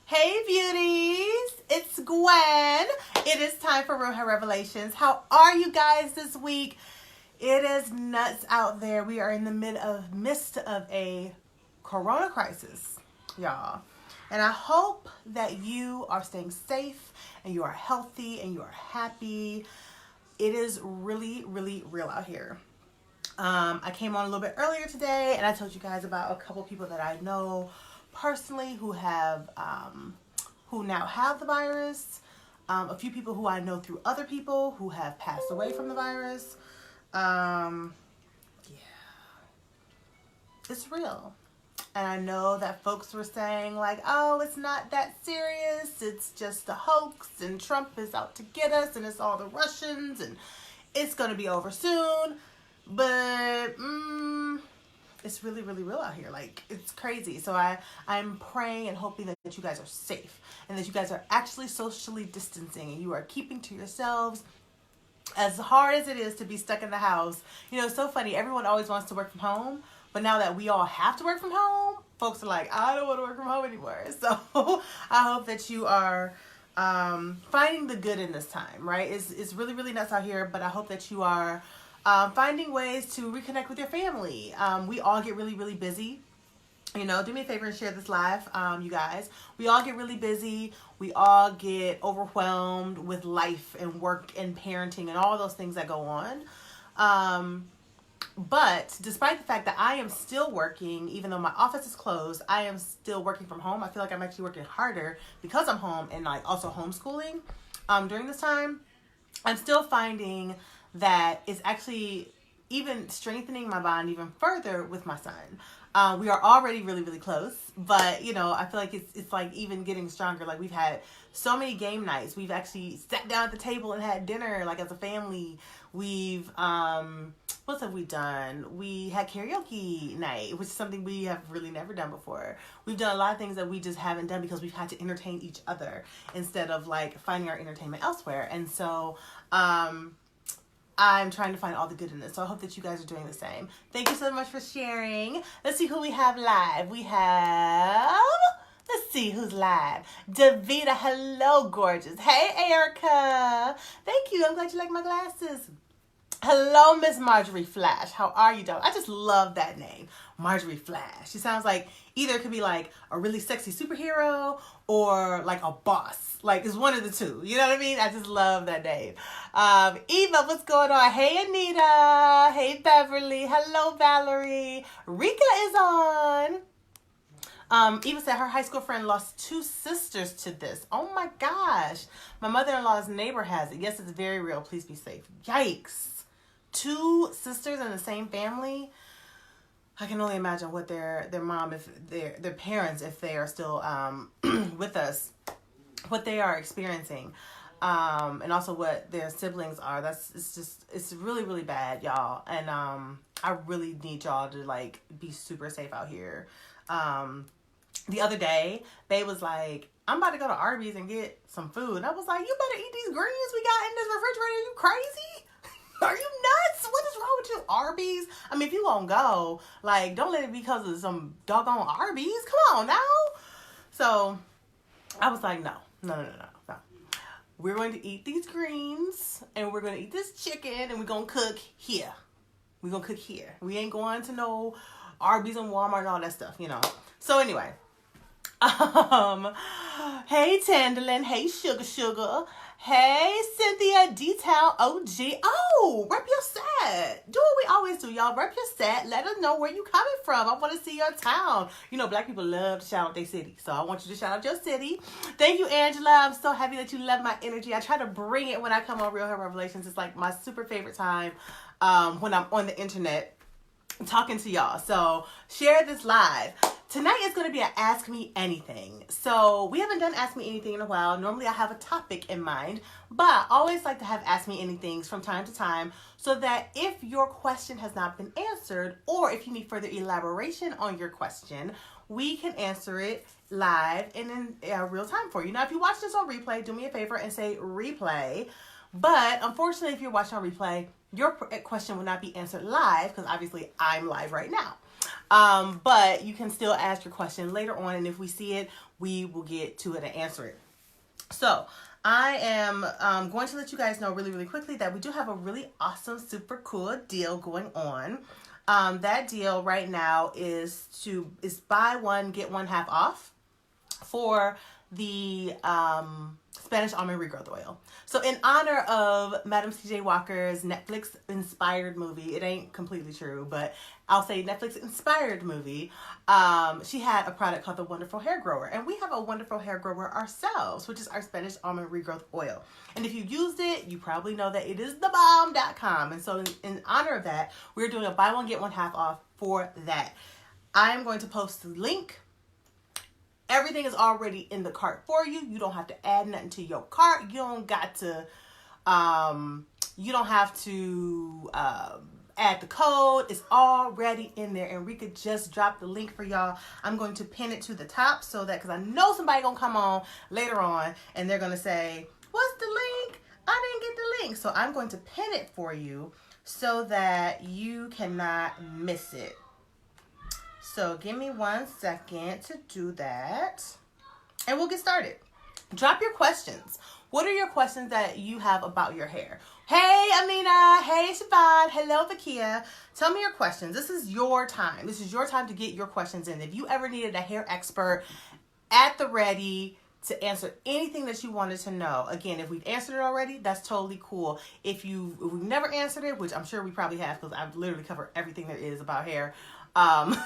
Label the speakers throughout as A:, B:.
A: Hey beauties, it's Gwen. It is time for Real Hair Revelations. How are you guys this week? It is nuts out there. We are in the midst of a corona crisis, y'all. And I hope that you are staying safe and you are healthy and you are happy. It is really, really real out here. I came on a little bit earlier today and I told you guys about a couple people that I know personally who have who now have the virus. A few people who I know through other people who have passed away from the virus. Yeah, it's real. And I know that folks were saying like, oh, it's not that serious. It's just a hoax and Trump is out to get us and it's all the Russians and it's going to be over soon. But it's really, really real out here. Like, it's crazy. So I'm praying and hoping that you guys are safe and that you guys are actually socially distancing and you are keeping to yourselves. As hard as it is to be stuck in the house, you know, it's so funny. Everyone always wants to work from home, but now that we all have to work from home, folks are like, I don't want to work from home anymore. So I hope that you are finding the good in this time, right? It's really, really nuts out here, but I hope that you are finding ways to reconnect with your family. We all get really, really busy. You know, do me a favor and share this live, you guys. We all get really busy. We all get overwhelmed with life and work and parenting and all those things that go on. But despite the fact that I am still working, even though my office is closed, I am still working from home. I feel like I'm actually working harder because I'm home and like also homeschooling during this time. I'm still finding that it's actually even strengthening my bond even further with my son. We are already really, really close, but you know, I feel like it's like even getting stronger. Like we've had so many game nights. We've actually sat down at the table and had dinner like as a family. We've what have we done? We had karaoke night, which is something we have really never done before. We've done a lot of things that we just haven't done because we've had to entertain each other instead of like finding our entertainment elsewhere. And so I'm trying to find all the good in this. So I hope that you guys are doing the same. Thank you so much for sharing. Let's see who we have live. Let's see who's live. Davita, hello, gorgeous. Hey, Erica. Thank you. I'm glad you like my glasses. Hello, Miss Marjorie Flash. How are you, darling? I just love that name, Marjorie Flash. She sounds like either it could be like a really sexy superhero or like a boss. Like it's one of the two. You know what I mean? I just love that name. Eva, what's going on? Hey, Anita. Hey, Beverly. Hello, Valerie. Rika is on. Eva said her high school friend lost 2 sisters to this. Oh my gosh. My mother-in-law's neighbor has it. Yes, it's very real. Please be safe. Yikes. 2 sisters in the same family. I can only imagine what their mom, if their parents, if they are still with us, what they are experiencing, and also what their siblings are. It's really, really bad, y'all. And I really need y'all to like be super safe out here. The other day, Babe was like, I'm about to go to Arby's and get some food. And I was like, you better eat these greens we got in this refrigerator. You crazy? Are you nuts? What is wrong with you, Arby's? I mean, if you gonna go, like, don't let it be because of some doggone Arby's. Come on now. So I was like, no. We're going to eat these greens and we're going to eat this chicken and we're going to cook here. We ain't going to no Arby's and Walmart and all that stuff, you know. So anyway, hey Tandalin, hey Sugar, hey Cynthia, D-Town OG. Oh, rep your set. Do what we always do, y'all. Rep your set. Let us know where you coming from. I want to see your town. You know, Black people love to shout out their city, so I want you to shout out your city. Thank you, Angela. I'm so happy that you love my energy. I try to bring it when I come on Real Hair Revelations. It's like my super favorite time when I'm on the internet talking to y'all. So share this live. Tonight is going to be an Ask Me Anything. So we haven't done Ask Me Anything in a while. Normally I have a topic in mind, but I always like to have Ask Me Anythings from time to time so that if your question has not been answered or if you need further elaboration on your question, we can answer it live and in real time for you. Now, if you watch this on replay, do me a favor and say replay. But unfortunately, if you're watching on replay, your question will not be answered live because obviously I'm live right now. But you can still ask your question later on, and if we see it, we will get to it and answer it. So I am going to let you guys know really, really quickly that we do have a really awesome, super cool deal going on. That deal right now is buy one, get one half off for the Spanish almond regrowth oil. So in honor of Madam C.J. Walker's Netflix inspired movie, it ain't completely true, but I'll say Netflix inspired movie, she had a product called the Wonderful Hair Grower. And we have a wonderful hair grower ourselves, which is our Spanish almond regrowth oil. And if you used it, you probably know that it is thebomb.com. And so in honor of that, we're doing a buy one, get one half off for that. I'm going to post the link. Everything is already in the cart for you. You don't have to add nothing to your cart. You don't got to, you don't have to add the code. It's already in there. Enrica just dropped the link for y'all. I'm going to pin it to the top so that, because I know somebody gonna come on later on and they're gonna say, what's the link? I didn't get the link. So I'm going to pin it for you so that you cannot miss it. So give me 1 second to do that and we'll get started. Drop your questions. What are your questions that you have about your hair? Hey, Amina. Hey, Siobhan. Hello, Vakia. Tell me your questions. This is your time. This is your time to get your questions in. If you ever needed a hair expert at the ready to answer anything that you wanted to know, again, if we've answered it already, that's totally cool. If we've never answered it, which I'm sure we probably have because I've literally covered everything there is about hair, on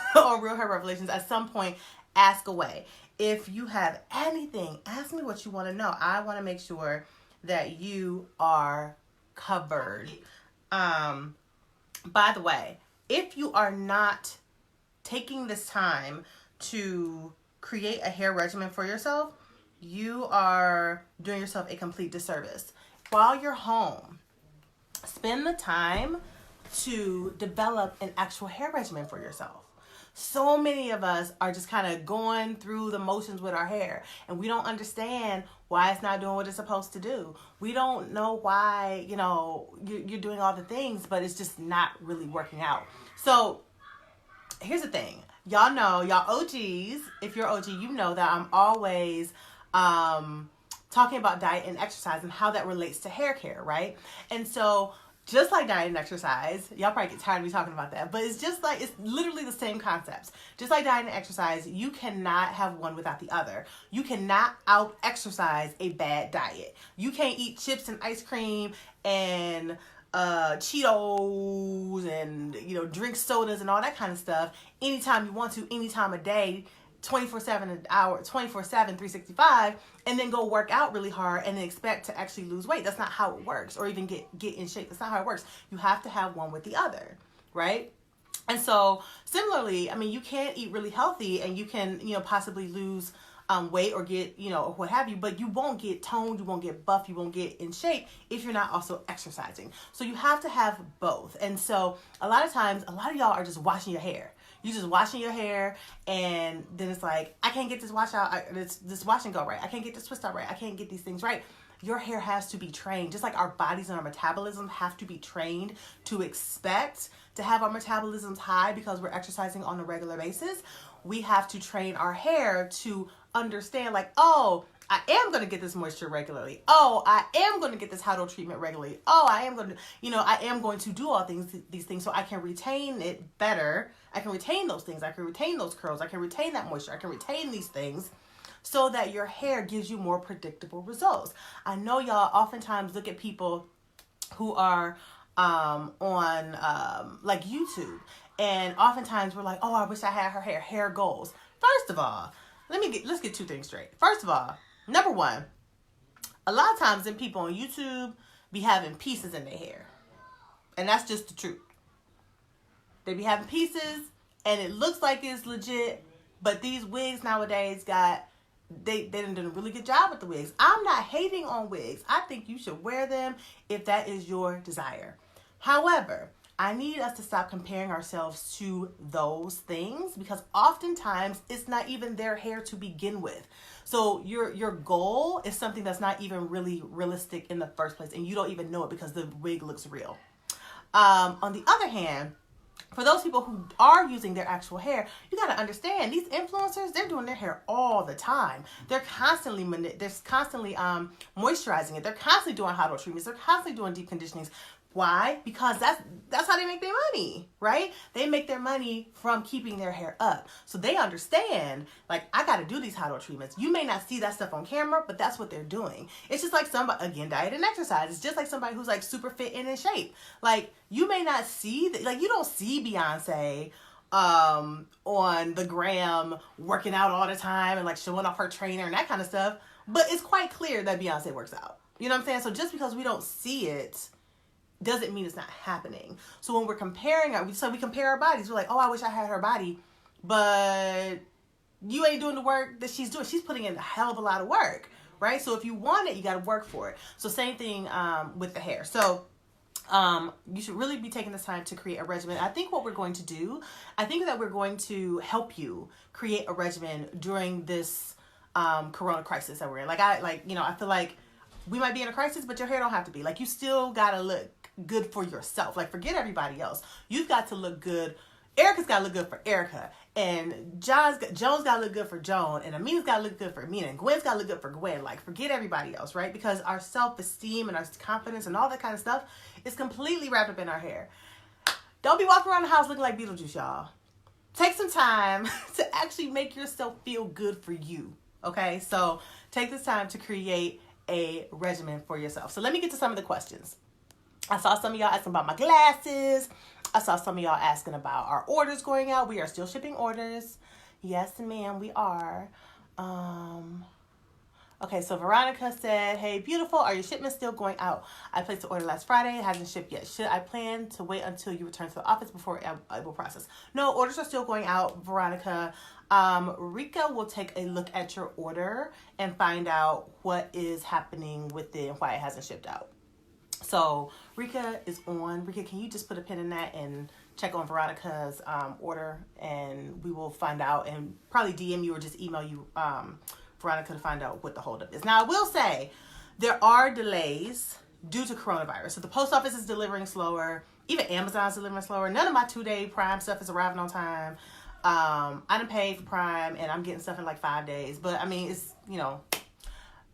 A: Real Hair Revelations, at some point, ask away. If you have anything, ask me what you want to know. I want to make sure that you are covered. By the way, if you are not taking this time to create a hair regimen for yourself, you are doing yourself a complete disservice. While you're home, spend the time to develop an actual hair regimen for yourself. So many of us are just kind of going through the motions with our hair and we don't understand why it's not doing what it's supposed to do. We don't know why, you're doing all the things, but it's just not really working out. So here's the thing. Y'all know, y'all OGs, if you're OG, you know that I'm always talking about diet and exercise and how that relates to hair care, right? And so just like diet and exercise, y'all probably get tired of me talking about that, but it's literally the same concepts. Just like diet and exercise, you cannot have one without the other. You cannot out-exercise a bad diet. You can't eat chips and ice cream and Cheetos and, drink sodas and all that kind of stuff anytime you want to, any time of day, 24/7 an hour, 24/7, 365, and then go work out really hard and then expect to actually lose weight. That's not how it works, or even get in shape. That's not how it works. You have to have one with the other, right? And so similarly, you can't eat really healthy and you can, possibly lose weight or get, or what have you, but you won't get toned, you won't get buff, you won't get in shape if you're not also exercising. So you have to have both. And so a lot of times, a lot of y'all are just washing your hair. You just washing your hair, and then it's like, I can't get this wash out, this wash and go right. I can't get this twist out right. I can't get these things right. Your hair has to be trained, just like our bodies and our metabolism have to be trained to expect to have our metabolisms high because we're exercising on a regular basis. We have to train our hair to understand, like, oh, I am going to get this moisture regularly. Oh, I am going to get this hydro treatment regularly. Oh, I am going to, I am going to do all these things so I can retain it better. I can retain those things. I can retain those curls. I can retain that moisture. I can retain these things so that your hair gives you more predictable results. I know y'all oftentimes look at people who are on like YouTube, and oftentimes we're like, oh, I wish I had her hair goals. First of all, let's get two things straight. First of all, number one, a lot of times them people on YouTube be having pieces in their hair. And that's just the truth. They be having pieces and it looks like it's legit, but these wigs nowadays they done a really good job with the wigs. I'm not hating on wigs. I think you should wear them if that is your desire. However, I need us to stop comparing ourselves to those things because oftentimes it's not even their hair to begin with. So your goal is something that's not even really realistic in the first place, and you don't even know it because the wig looks real. On the other hand, for those people who are using their actual hair, you got to understand these influencers, they're doing their hair all the time. They're constantly moisturizing it. They're constantly doing hot oil treatments. They're constantly doing deep conditionings. Why? Because that's how they make their money, right? They make their money from keeping their hair up. So they understand, like, I got to do these hot oil treatments. You may not see that stuff on camera, but that's what they're doing. It's just like somebody, again, diet and exercise. It's just like somebody who's like super fit and in shape. Like, you may not see, like, you don't see Beyonce on the gram working out all the time and like showing off her trainer and that kind of stuff. But it's quite clear that Beyonce works out. You know what I'm saying? So just because we don't see it doesn't mean it's not happening. So when we're comparing, we compare our bodies. We're like, oh, I wish I had her body, but you ain't doing the work that she's doing. She's putting in a hell of a lot of work, right? So if you want it, you got to work for it. So same thing with the hair. So you should really be taking this time to create a regimen. I think what we're going to do, I think that we're going to help you create a regimen during this corona crisis that we're in. I feel like we might be in a crisis, but your hair don't have to be. Like, you still got to look good for yourself. Like, forget everybody else. You've got to look good. Erica's got to look good for Erica. And Jones got to look good for Joan. And Amina's got to look good for Amina. And Gwen's got to look good for Gwen. Like, forget everybody else, right? Because our self-esteem and our confidence and all that kind of stuff is completely wrapped up in our hair. Don't be walking around the house looking like Beetlejuice, y'all. Take some time to actually make yourself feel good for you, okay? So take this time to create a regimen for yourself. So let me get to some of the questions. I saw some of y'all asking about my glasses. I saw some of y'all asking about our orders going out. We are still shipping orders. Yes, ma'am, we are. Okay, so Veronica said, hey, beautiful, are your shipments still going out? I placed the order last Friday. It hasn't shipped yet. Should I plan to wait until you return to the office before I will process? No, orders are still going out, Veronica. Rika will take a look at your order and find out what is happening with it and why it hasn't shipped out. So Rika is on. Rika, can you just put a pin in that and check on Veronica's order, and we will find out and probably DM you or just email you, Veronica, to find out what the holdup is. Now, I will say there are delays due to coronavirus. So the post office is delivering slower. Even Amazon's delivering slower. None of my 2-day Prime stuff is arriving on time. I done paid for Prime and I'm getting stuff in like 5 days. But I mean, it's,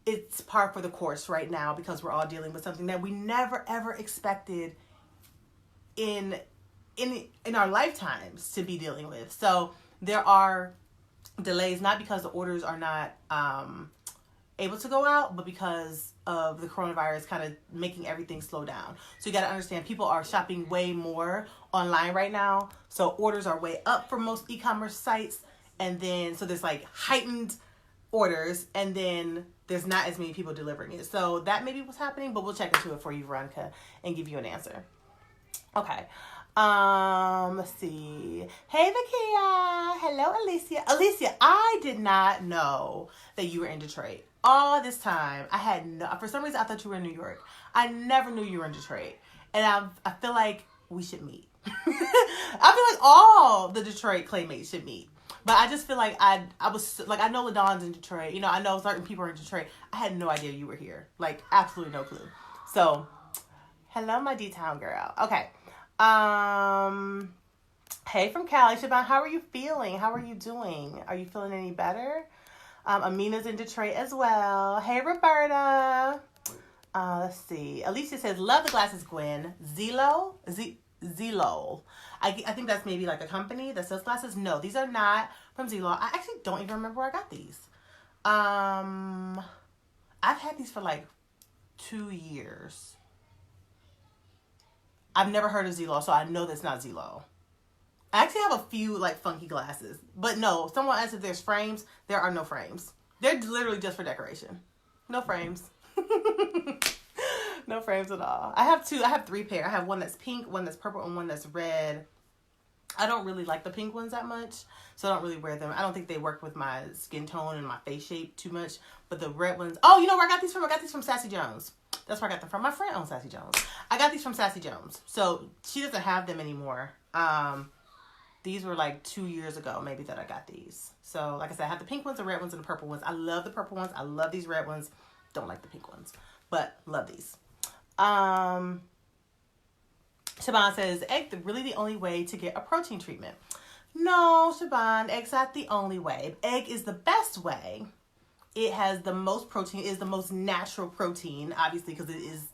A: it's par for the course right now because we're all dealing with something that we never ever expected in our lifetimes to be dealing with. So there are delays, not because the orders are not able to go out, but because of the coronavirus kind of making everything slow down. So you got to understand, people are shopping way more online right now. So orders are way up for most e-commerce sites. And then, so there's like heightened orders, and then there's not as many people delivering it. So that may be what's happening, but we'll check into it for you, Veronica, and give you an answer. Okay. Let's see. Hey, Vakia. Hello, Alicia. Alicia, I did not know that you were in Detroit. All this time, for some reason, I thought you were in New York. I never knew you were in Detroit. And I feel like we should meet. I feel like all the Detroit Claymates should meet. But I just feel like I know LaDawn's in Detroit. I know certain people are in Detroit. I had no idea you were here. Like, absolutely no clue. So, hello, my D-Town girl. Okay. Hey from Cali, Siobhan, how are you feeling? How are you doing? Are you feeling any better? Amina's in Detroit as well. Hey, Roberta. Let's see. Alicia says, love the glasses, Gwen. Zelo. I think that's maybe like a company that sells glasses. No, these are not from Zelo. I actually don't even remember where I got these. I've had these for like 2 years. I've never heard of Zelo, so I know that's not Zelo. I actually have a few like funky glasses, but no, someone asked if there's frames. There are no frames. They're literally just for decoration. No frames. No frames at all. I have 3 pair. I have one that's pink, one that's purple, and one that's red. I don't really like the pink ones that much, so I don't really wear them. I don't think they work with my skin tone and my face shape too much. But the red ones, oh, you know where I got these from? I got these from Sassy Jones. That's where I got them from. My friend owns Sassy Jones. I got these from Sassy Jones. So she doesn't have them anymore. These were like 2 years ago, maybe, that I got these. So like I said, I have the pink ones, the red ones, and the purple ones. I love the purple ones. I love these red ones. Don't like the pink ones, but love these. Siobhan says, egg really the only way to get a protein treatment. No, Siobhan, egg's not the only way. Egg is the best way. It has the most protein, is the most natural protein, obviously, because it is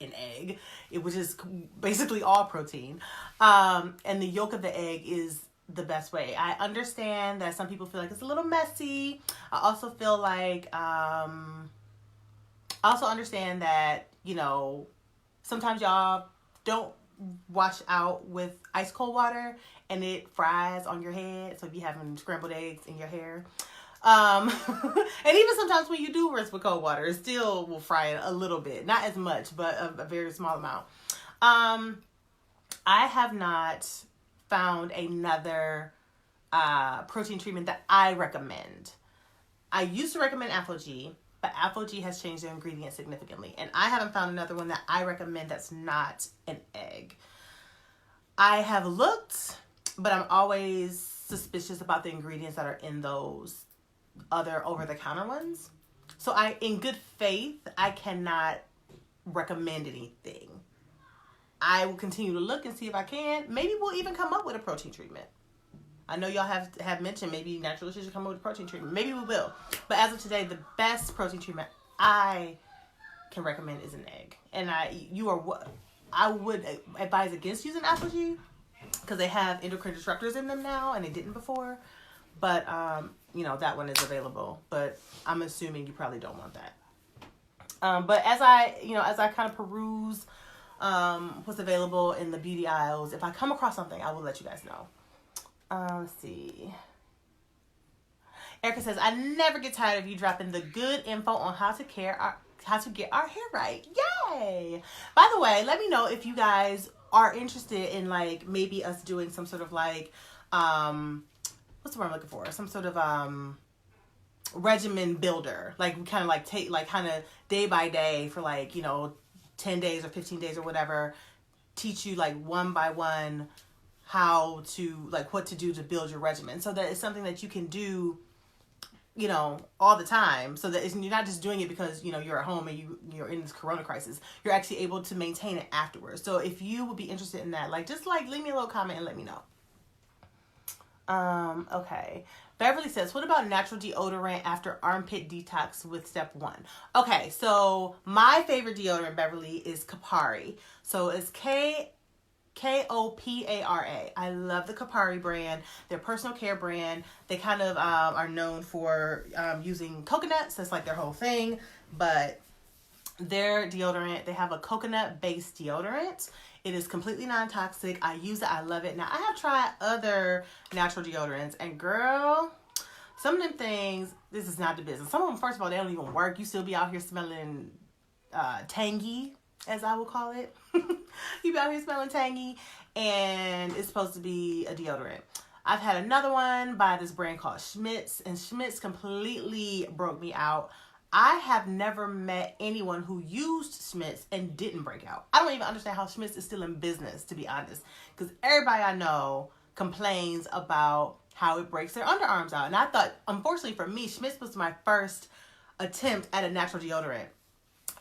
A: an egg, which is basically all protein. And the yolk of the egg is the best way. I understand that some people feel like it's a little messy. I also feel like, I also understand that, you know, sometimes y'all don't wash out with ice cold water and it fries on your head. So if you're having scrambled eggs in your hair. And even sometimes when you do rinse with cold water, it still will fry it a little bit. Not as much, but a very small amount. I have not found another protein treatment that I recommend. I used to recommend Apogee, but Apogee has changed their ingredients significantly. And I haven't found another one that I recommend that's not an egg. I have looked, but I'm always suspicious about the ingredients that are in those other over-the-counter ones. So in good faith, I cannot recommend anything. I will continue to look and see if I can. Maybe we'll even come up with a protein treatment. I know y'all have mentioned maybe Naturalicious should come up with a protein treatment. Maybe we will. But as of today, the best protein treatment I can recommend is an egg. And I would advise against using Apogee because they have endocrine disruptors in them now and they didn't before. But you know, that one is available, but I'm assuming you probably don't want that. But as I kind of peruse what's available in the beauty aisles, if I come across something, I will let you guys know. Let's see. Erica says, I never get tired of you dropping the good info on how to get our hair right. Yay! By the way, let me know if you guys are interested in like maybe us doing some sort of like what's the word I'm looking for? Some sort of regimen builder. Like we kind of like take like kind of day by day for like, you know, 10 days or 15 days or whatever. Teach you like one by one how to like what to do to build your regimen. So that it's something that you can do, you know, all the time. So that you're not just doing it because, you know, you're at home and you're in this corona crisis. You're actually able to maintain it afterwards. So if you would be interested in that, like just like leave me a little comment and let me know. Okay. Beverly says, what about natural deodorant after armpit detox with step 1? Okay, so my favorite deodorant, Beverly, is Kapari. So it's Kopara. I love the Kapari brand. Their personal care brand. They kind of are known for using coconuts. That's like their whole thing. But their deodorant, they have a coconut-based deodorant. It is completely non-toxic. I use it. I love it. Now, I have tried other natural deodorants. And girl, some of them things, this is not the business. Some of them, first of all, they don't even work. You still be out here smelling tangy, as I will call it. You be out here smelling tangy. And it's supposed to be a deodorant. I've had another one by this brand called Schmidt's. And Schmidt's completely broke me out. I have never met anyone who used Schmidt's and didn't break out. I don't even understand how Schmidt's is still in business, to be honest. Because everybody I know complains about how it breaks their underarms out. And I thought, unfortunately for me, Schmidt's was my first attempt at a natural deodorant.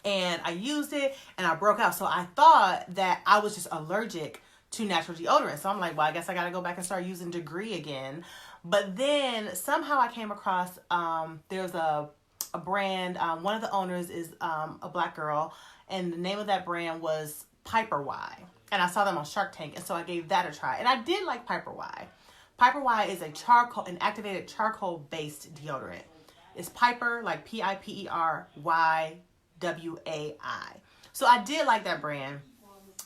A: And I used it and I broke out. So I thought that I was just allergic to natural deodorant. So I'm like, well, I guess I got to go back and start using Degree again. But then somehow I came across, there's a brand, one of the owners is a black girl, and the name of that brand was Piper Y. And I saw them on Shark Tank, and so I gave that a try. And I did like Piper Y. Piper Y is an activated charcoal-based deodorant. It's Piper, like Piperwai. So I did like that brand.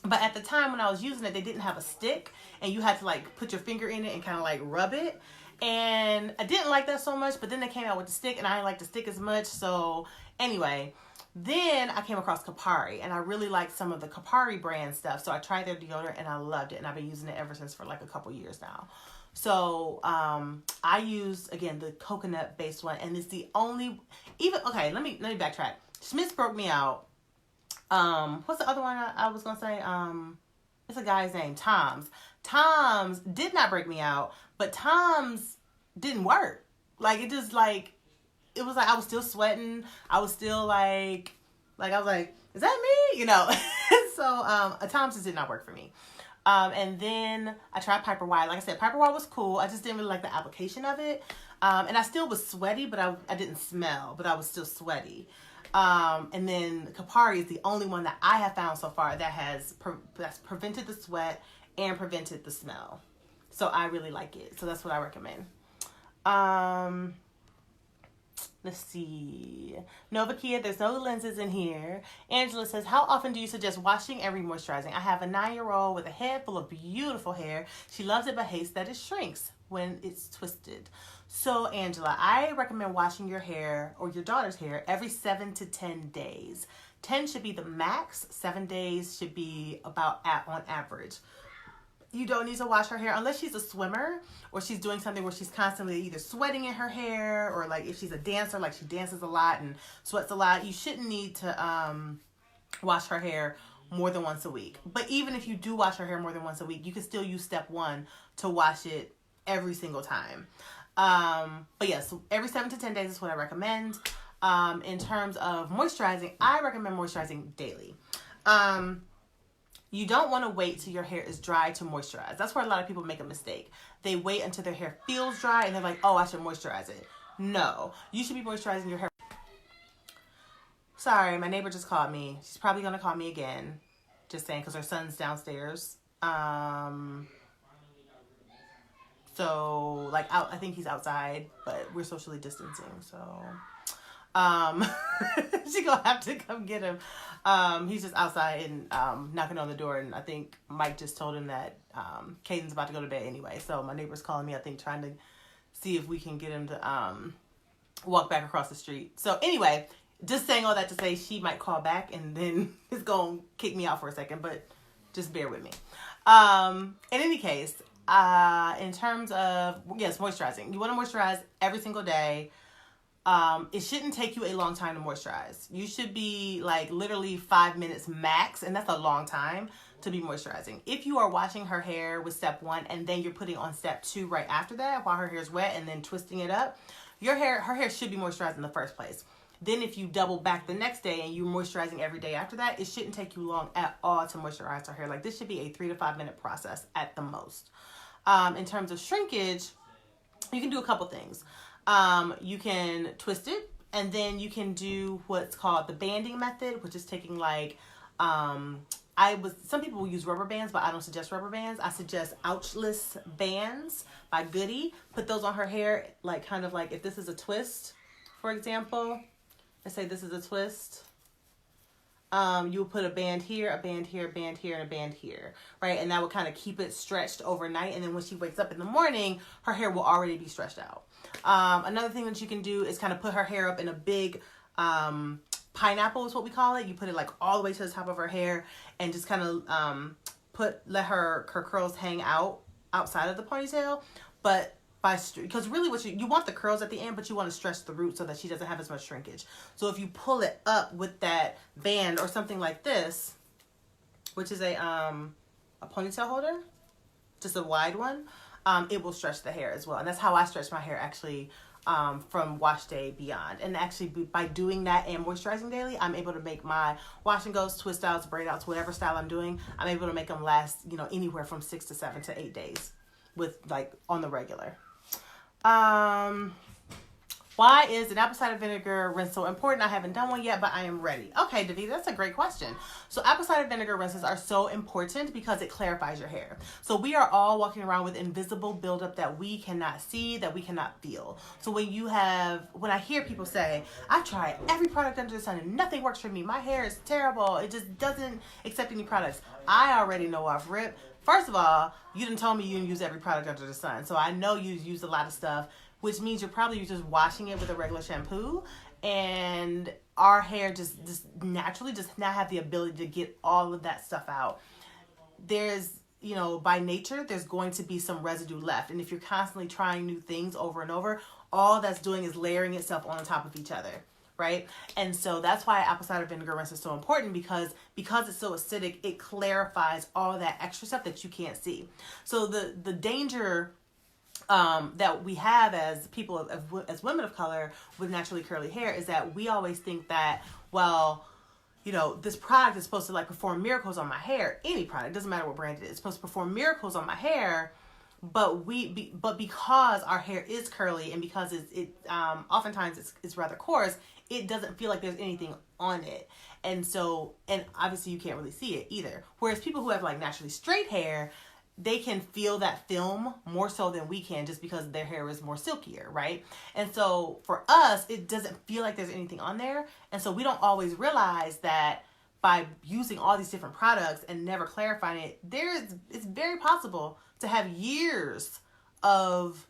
A: But at the time when I was using it, they didn't have a stick, and you had to like put your finger in it and kind of like rub it. And I didn't like that so much, but then they came out with the stick, and I didn't like the stick as much. So anyway, then I came across Kapari, and I really liked some of the Kapari brand stuff. So I tried their deodorant, and I loved it, and I've been using it ever since for like a couple years now. So I used, again, the coconut-based one, and it's the only, okay, let me backtrack. Schmidt's broke me out. What's the other one I was going to say? It's a guy's name, Tom's. Tom's did not break me out, but Tom's didn't work. Like, it just, like, it was like I was still sweating. I was still, like I was like, is that me? You know? So Thompson's did not work for me. And then I tried Piper White. Like I said, Piper White was cool. I just didn't really like the application of it. And I still was sweaty, but I didn't smell, but I was still sweaty. And then Kapari is the only one that I have found so far that that's prevented the sweat and prevented the smell. So I really like it. So that's what I recommend. Let's see. Novakia, there's no lenses in here. Angela says, how often do you suggest washing and remoisturizing? I have a 9-year-old with a head full of beautiful hair. She loves it but hates that it shrinks when it's twisted. So Angela, I recommend washing your hair or your daughter's hair every 7 to 10 days. 10 should be the max. 7 days should be about on average. You don't need to wash her hair unless she's a swimmer or she's doing something where she's constantly either sweating in her hair, or like if she's a dancer, like she dances a lot and sweats a lot, you shouldn't need to wash her hair more than once a week. But even if you do wash her hair more than once a week, you can still use step 1 to wash it every single time. But yeah, so every 7 to 10 days is what I recommend. In terms of moisturizing, I recommend moisturizing daily. You don't want to wait till your hair is dry to moisturize. That's where a lot of people make a mistake. They wait until their hair feels dry and they're like, oh, I should moisturize it. No, you should be moisturizing your hair. Sorry, my neighbor just called me. She's probably going to call me again. Just saying, because her son's downstairs. So, like, I think he's outside, but we're socially distancing, so... she gonna have to come get him. He's just outside and knocking on the door, and I think Mike just told him that Caden's about to go to bed anyway. So my neighbor's calling me, I think, trying to see if we can get him to walk back across the street. So anyway, just saying all that to say she might call back and then it's gonna kick me out for a second, but just bear with me. In any case, in terms of, yes, moisturizing, you want to moisturize every single day. It shouldn't take you a long time to moisturize. You should be like literally 5 minutes max, and that's a long time to be moisturizing. If you are washing her hair with step 1 and then you're putting on step 2 right after that while her hair is wet and then twisting it up, her hair should be moisturized in the first place. Then if you double back the next day and you're moisturizing every day after that, it shouldn't take you long at all to moisturize her hair. Like, this should be a 3 to 5 minute process at the most. In terms of shrinkage, you can do a couple things. You can twist it, and then you can do what's called the banding method, which is taking like, some people will use rubber bands, but I don't suggest rubber bands. I suggest ouchless bands by Goody. Put those on her hair, like kind of like if this is a twist, for example, let's say this is a twist. You would put a band here, a band here, a band here, and a band here, right? And that would kind of keep it stretched overnight. And then when she wakes up in the morning, her hair will already be stretched out. Another thing that you can do is kind of put her hair up in a big pineapple is what we call it. You put it like all the way to the top of her hair and just kind of let her curls hang out outside of the ponytail. But because really what you want the curls at the end, but you want to stretch the root so that she doesn't have as much shrinkage. So if you pull it up with that band or something like this, which is a ponytail holder, just a wide one, it will stretch the hair as well. And that's how I stretch my hair actually from wash day beyond. And actually by doing that and moisturizing daily, I'm able to make my wash and goes, twist outs, braid outs, whatever style I'm doing, I'm able to make them last, anywhere from 6 to 7 to 8 days with like on the regular. Why is an apple cider vinegar rinse so important? I haven't done one yet, but I am ready. Okay, Davida, that's a great question. So apple cider vinegar rinses are so important because it clarifies your hair. So we are all walking around with invisible buildup that we cannot see, that we cannot feel. So when I hear people say, I've tried every product under the sun and nothing works for me. My hair is terrible. It just doesn't accept any products. I already know off rip. First of all, you didn't tell me you didn't use every product under the sun. So I know you use a lot of stuff, which means you're probably just washing it with a regular shampoo. And our hair just naturally does not have the ability to get all of that stuff out. There's, by nature, there's going to be some residue left. And if you're constantly trying new things over and over, all that's doing is layering itself on top of each other. Right? And so that's why apple cider vinegar rinse is so important because it's so acidic, it clarifies all that extra stuff that you can't see. So the danger that we have as people, as women of color with naturally curly hair is that we always think that, well, you know, this product is supposed to like perform miracles on my hair. Any product, doesn't matter what brand it is, supposed to perform miracles on my hair. But because our hair is curly and because oftentimes it's rather coarse, it doesn't feel like there's anything on it. And so, and obviously you can't really see it either. Whereas people who have like naturally straight hair, they can feel that film more so than we can, just because their hair is more silkier, right? And so for us, it doesn't feel like there's anything on there. And so we don't always realize that by using all these different products and never clarifying it, it's very possible to have years of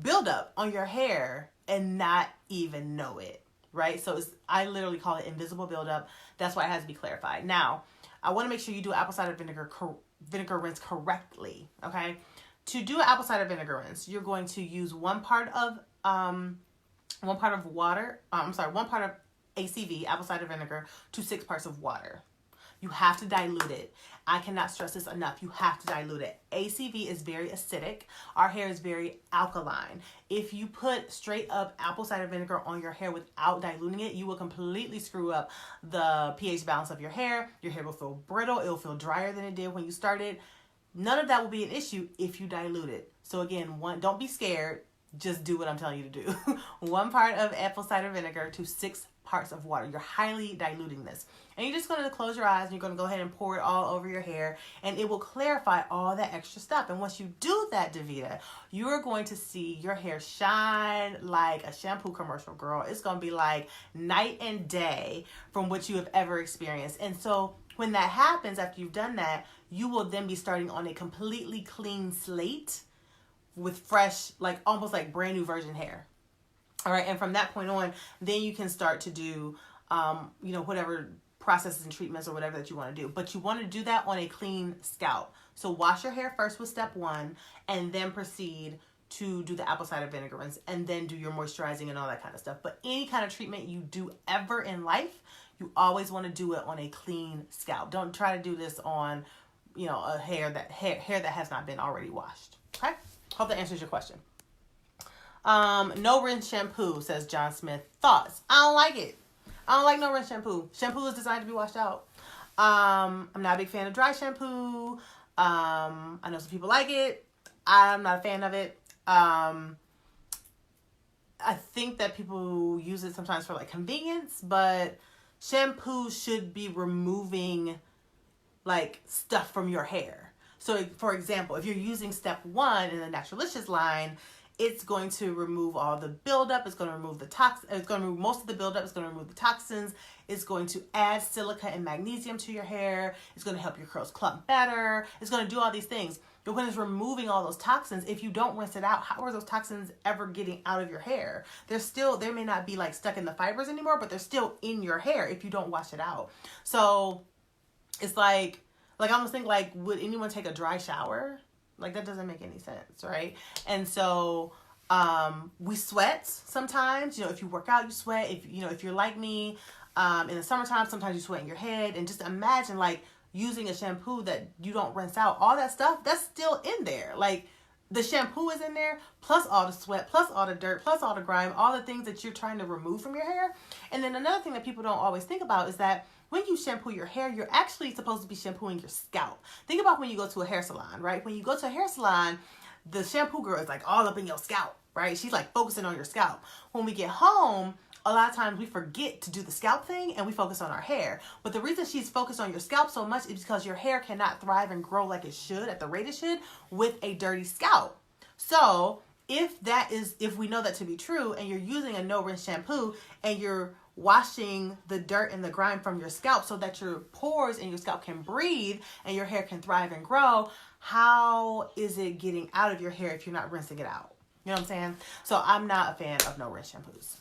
A: buildup on your hair and not even know it, right? So I literally call it invisible buildup. That's why it has to be clarified. Now, I want to make sure you do apple cider vinegar rinse correctly, okay? To do an apple cider vinegar rinse, you're going to use one part of ACV, apple cider vinegar, to 6 parts of water. You have to dilute it. I cannot stress this enough. You have to dilute it. ACV is very acidic. Our hair is very alkaline. If you put straight up apple cider vinegar on your hair without diluting it, you will completely screw up the pH balance of your hair. Your hair will feel brittle. It will feel drier than it did when you started. None of that will be an issue if you dilute it. So again, don't be scared. Just do what I'm telling you to do. 1 part of apple cider vinegar to 6 parts of water. You're highly diluting this. And you're just going to close your eyes and you're going to go ahead and pour it all over your hair, and it will clarify all that extra stuff. And once you do that, Davita, you are going to see your hair shine like a shampoo commercial, girl. It's going to be like night and day from what you have ever experienced. And so when that happens, after you've done that, you will then be starting on a completely clean slate with fresh, like almost like brand new virgin hair. All right. And from that point on, then you can start to do, whatever processes and treatments or whatever that you want to do. But you want to do that on a clean scalp. So wash your hair first with step 1, and then proceed to do the apple cider vinegar rinse, and then do your moisturizing and all that kind of stuff. But any kind of treatment you do ever in life, you always want to do it on a clean scalp. Don't try to do this on, a hair that has not been already washed. Okay. Hope that answers your question. No rinse shampoo, says John Smith. Thoughts? I don't like it. I don't like no rinse shampoo. Shampoo is designed to be washed out. I'm not a big fan of dry shampoo. I know some people like it. I'm not a fan of it. I think that people use it sometimes for like convenience, but shampoo should be removing like stuff from your hair. So for example, if you're using step 1 in the Naturalicious line, it's going to remove all the buildup. It's going to remove the toxins. It's going to remove most of the buildup. It's going to remove the toxins. It's going to add silica and magnesium to your hair. It's going to help your curls clump better. It's going to do all these things. But when it's removing all those toxins, if you don't rinse it out, how are those toxins ever getting out of your hair? They may not be like stuck in the fibers anymore, but they're still in your hair if you don't wash it out. So it's like I almost think like, would anyone take a dry shower? Like that doesn't make any sense, right? And so we sweat sometimes. If you work out, you sweat. If you're like me, in the summertime, sometimes you sweat in your head. And just imagine like using a shampoo that you don't rinse out. All that stuff, that's still in there. Like the shampoo is in there, plus all the sweat, plus all the dirt, plus all the grime, all the things that you're trying to remove from your hair. And then another thing that people don't always think about is that when you shampoo your hair, you're actually supposed to be shampooing your scalp. Think about when you go to a hair salon, right? When you go to a hair salon, the shampoo girl is like all up in your scalp, right? She's like focusing on your scalp. When we get home, a lot of times we forget to do the scalp thing and we focus on our hair. But the reason she's focused on your scalp so much is because your hair cannot thrive and grow like it should, at the rate it should, with a dirty scalp. So if we know that to be true, and you're using a no rinse shampoo and you're washing the dirt and the grime from your scalp so that your pores and your scalp can breathe and your hair can thrive and grow, how is it getting out of your hair if you're not rinsing it out? You know what I'm saying? So I'm not a fan of no rinse shampoos.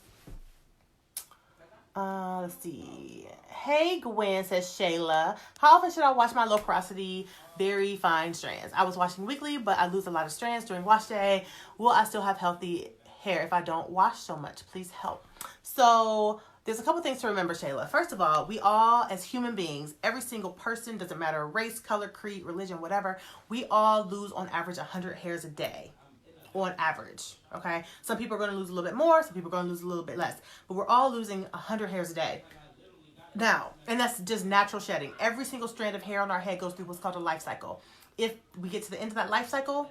A: Let's see. Hey, Gwen, says Shayla. How often should I wash my low porosity, very fine strands? I was washing weekly, but I lose a lot of strands during wash day. Will I still have healthy hair if I don't wash so much? Please help. So there's a couple things to remember, Shayla. First of all, we all, as human beings, every single person, doesn't matter race, color, creed, religion, whatever, we all lose on average 100 hairs a day. On average, okay? Some people are going to lose a little bit more, some people are going to lose a little bit less, but we're all losing 100 hairs a day. Now, and that's just natural shedding. Every single strand of hair on our head goes through what's called a life cycle. If we get to the end of that life cycle,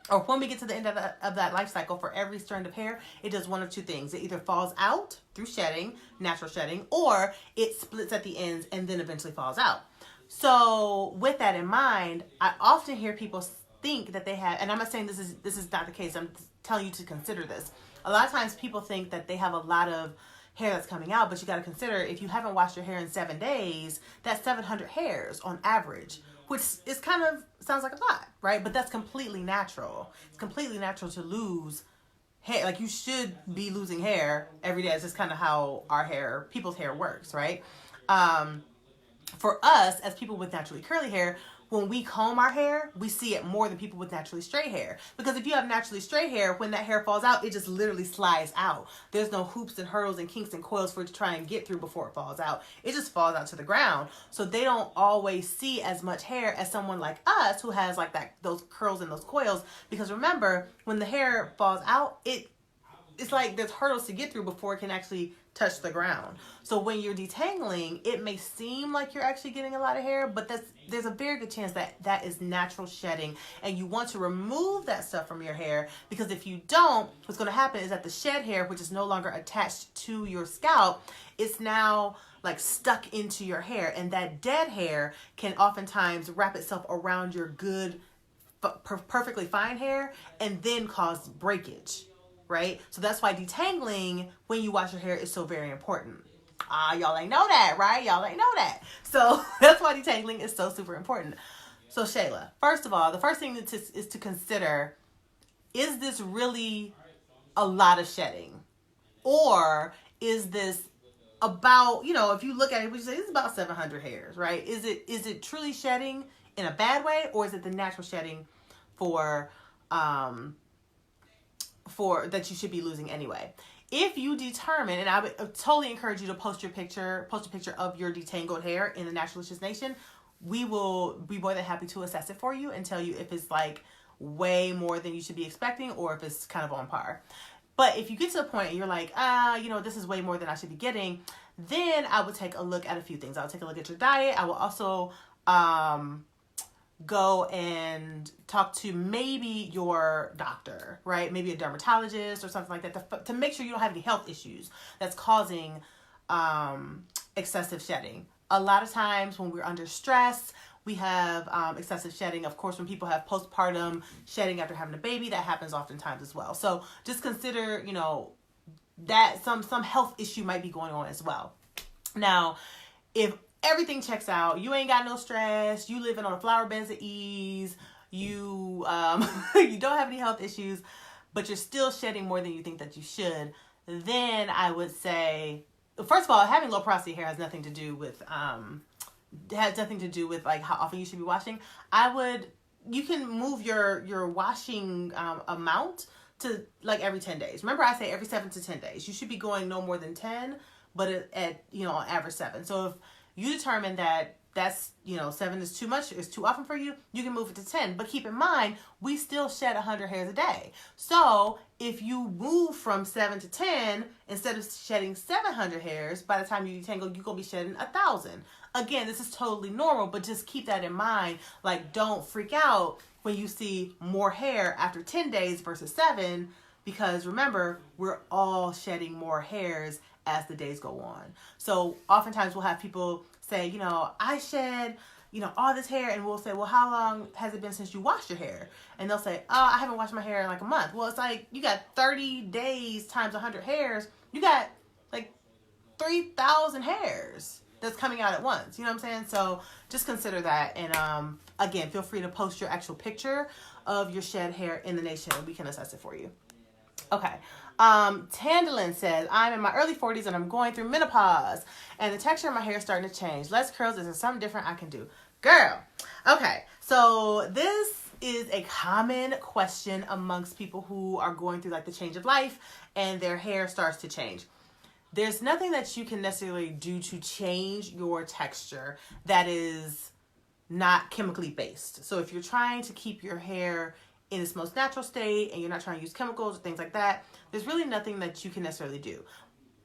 A: or when we get to the end of that life cycle, for every strand of hair, it does one of two things. It either falls out through shedding, natural shedding, or it splits at the ends and then eventually falls out. So with that in mind, I often hear people think that they have, and I'm not saying this is not the case, I'm telling you to consider this. A lot of times people think that they have a lot of hair that's coming out, but you got to consider, if you haven't washed your hair in 7 days, that's 700 hairs on average, which is kind of sounds like a lot, right? But that's completely natural. It's completely natural to lose hair. Like, you should be losing hair every day. It's just kind of how people's hair works, right? For us, as people with naturally curly hair, when we comb our hair, we see it more than people with naturally straight hair. Because if you have naturally straight hair, when that hair falls out, it just literally slides out. There's no hoops and hurdles and kinks and coils for it to try and get through before it falls out. It just falls out to the ground. So they don't always see as much hair as someone like us who has like those curls and those coils. Because remember, when the hair falls out, it's like there's hurdles to get through before it can actually touch the ground. So when you're detangling, it may seem like you're actually getting a lot of hair, but there's a very good chance that is natural shedding, and you want to remove that stuff from your hair, because if you don't, what's going to happen is that the shed hair, which is no longer attached to your scalp, it's now like stuck into your hair, and that dead hair can oftentimes wrap itself around your good, perfectly fine hair and then cause breakage. Right? So that's why detangling when you wash your hair is so very important. Y'all ain't know that, right? Y'all ain't know that. So that's why detangling is so super important. So Shayla, first of all, the first thing is to consider, is this really a lot of shedding? Or is this about, if you look at it, we say it's about 700 hairs, right? Is it truly shedding in a bad way, or is it the natural shedding for that you should be losing anyway? If you determine, and I would totally encourage you to post a picture of your detangled hair in the Naturalicious Nation, we will be more than happy to assess it for you and tell you if it's like way more than you should be expecting or if it's kind of on par. But if you get to a point and you're like, this is way more than I should be getting, then I would take a look at a few things. I'll take a look at your diet. I will also go and talk to maybe your doctor, right? Maybe a dermatologist or something like that to make sure you don't have any health issues that's causing excessive shedding. A lot of times when we're under stress, we have excessive shedding. Of course, when people have postpartum shedding after having a baby, that happens oftentimes as well. So just consider, that some health issue might be going on as well. Now, if everything checks out, you ain't got no stress, you living on a flower beds of ease, you you don't have any health issues, but you're still shedding more than you think that you should, then I would say, first of all, having low porosity hair has nothing to do with like how often you should be washing. You can move your washing amount to like every 10 days. Remember, I say every 7 to 10 days. You should be going no more than 10, but at on average 7. So if you determine that's 7 is too much, is too often for you, you can move it to 10. But keep in mind, we still shed 100 hairs a day. So if you move from 7 to 10, instead of shedding 700 hairs, by the time you detangle, you're going to be shedding 1,000. Again, this is totally normal, but just keep that in mind. Like, don't freak out when you see more hair after 10 days versus 7, because remember, we're all shedding more hairs as the days go on. So oftentimes we'll have people say, I shed, all this hair, and we'll say, well, how long has it been since you washed your hair? And they'll say, I haven't washed my hair in like a month. Well, it's like, you got 30 days times 100 hairs. You got like 3,000 hairs that's coming out at once. You know what I'm saying? So just consider that. And again, feel free to post your actual picture of your shed hair in the nation, and we can assess it for you. Okay. Tandalin says, I'm in my early 40s and I'm going through menopause and the texture of my hair is starting to change. Less curls. Is there something different I can do? Girl. Okay. So this is a common question amongst people who are going through like the change of life and their hair starts to change. There's nothing that you can necessarily do to change your texture that is not chemically based. So if you're trying to keep your hair in its most natural state and you're not trying to use chemicals or things like that, there's really nothing that you can necessarily do.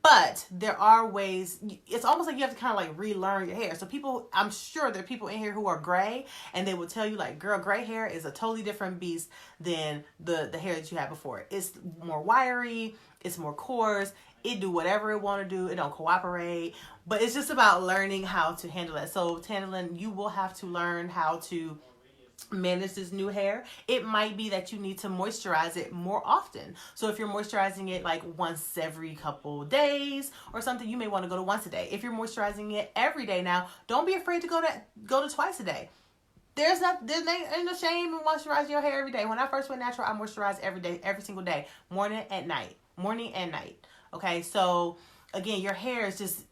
A: But there are ways, it's almost like you have to kind of like relearn your hair. So people, I'm sure there are people in here who are gray, and they will tell you like, girl, gray hair is a totally different beast than the hair that you had before. It's more wiry, it's more coarse, it do whatever it want to do, it don't cooperate. But it's just about learning how to handle it. So Tandalin, you will have to learn how to manage this new hair. It might be that you need to moisturize it more often. So if you're moisturizing it like once every couple days or something, you may want to go to once a day. If you're moisturizing it every day now, don't be afraid to go to twice a day. There's ain't no shame in moisturizing your hair every day. When I first went natural, I moisturized every day, every single day, morning and night. Okay, so again, your hair is just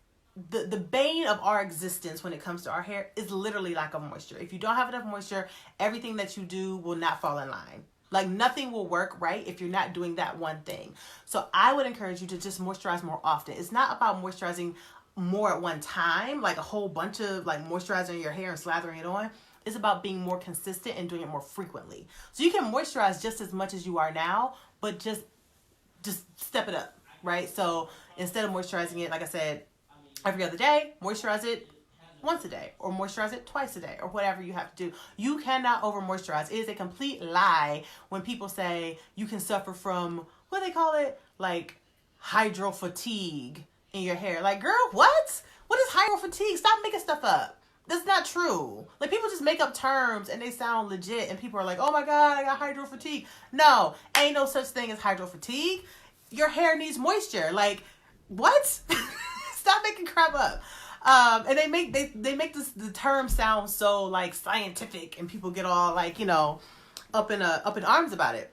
A: the bane of our existence when it comes to our hair is literally lack of moisture. If you don't have enough moisture, everything that you do will not fall in line. Like nothing will work right if you're not doing that one thing. So I would encourage you to just moisturize more often. It's not about moisturizing more at one time, like a whole bunch of like moisturizing your hair and slathering it on. It's about being more consistent and doing it more frequently. So you can moisturize just as much as you are now, but just step it up, right? So instead of moisturizing it, like I said, every other day, moisturize it once a day or moisturize it twice a day or whatever you have to do. You cannot over moisturize. It is a complete lie when people say you can suffer from, what do they call it? Like hydro fatigue in your hair. Like, girl, what? What is hydro fatigue? Stop making stuff up. That's not true. Like people just make up terms and they sound legit and people are like, oh my God, I got hydro fatigue. No, ain't no such thing as hydro fatigue. Your hair needs moisture. Like, what? Stop making crap up. And they make the term sound so like scientific and people get all like, you know, up in arms about it.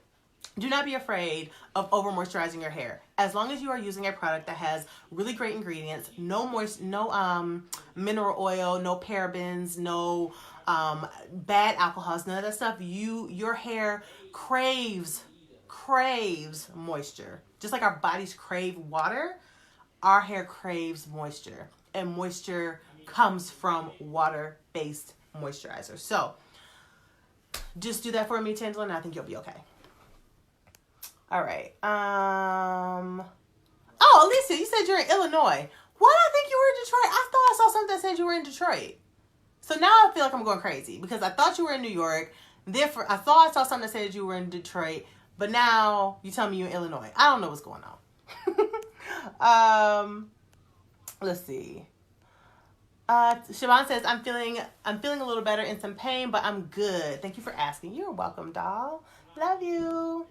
A: Do not be afraid of over moisturizing your hair. As long as you are using a product that has really great ingredients, no mineral oil, no parabens, no bad alcohols, none of that stuff, your hair craves moisture. Just like our bodies crave water, our hair craves moisture, and moisture comes from water-based moisturizer. So just do that for me, Tandla, and I think you'll be okay. All right. Oh, Alicia, you said you're in Illinois. Why do I think you were in Detroit? I thought I saw something that said you were in Detroit. So now I feel like I'm going crazy because I thought you were in New York. Therefore, I thought I saw something that said you were in Detroit, but now you tell me you're in Illinois. I don't know what's going on. Let's see. Siobhan says, I'm feeling a little better in some pain, but I'm good. Thank you for asking. You're welcome, doll. Love you.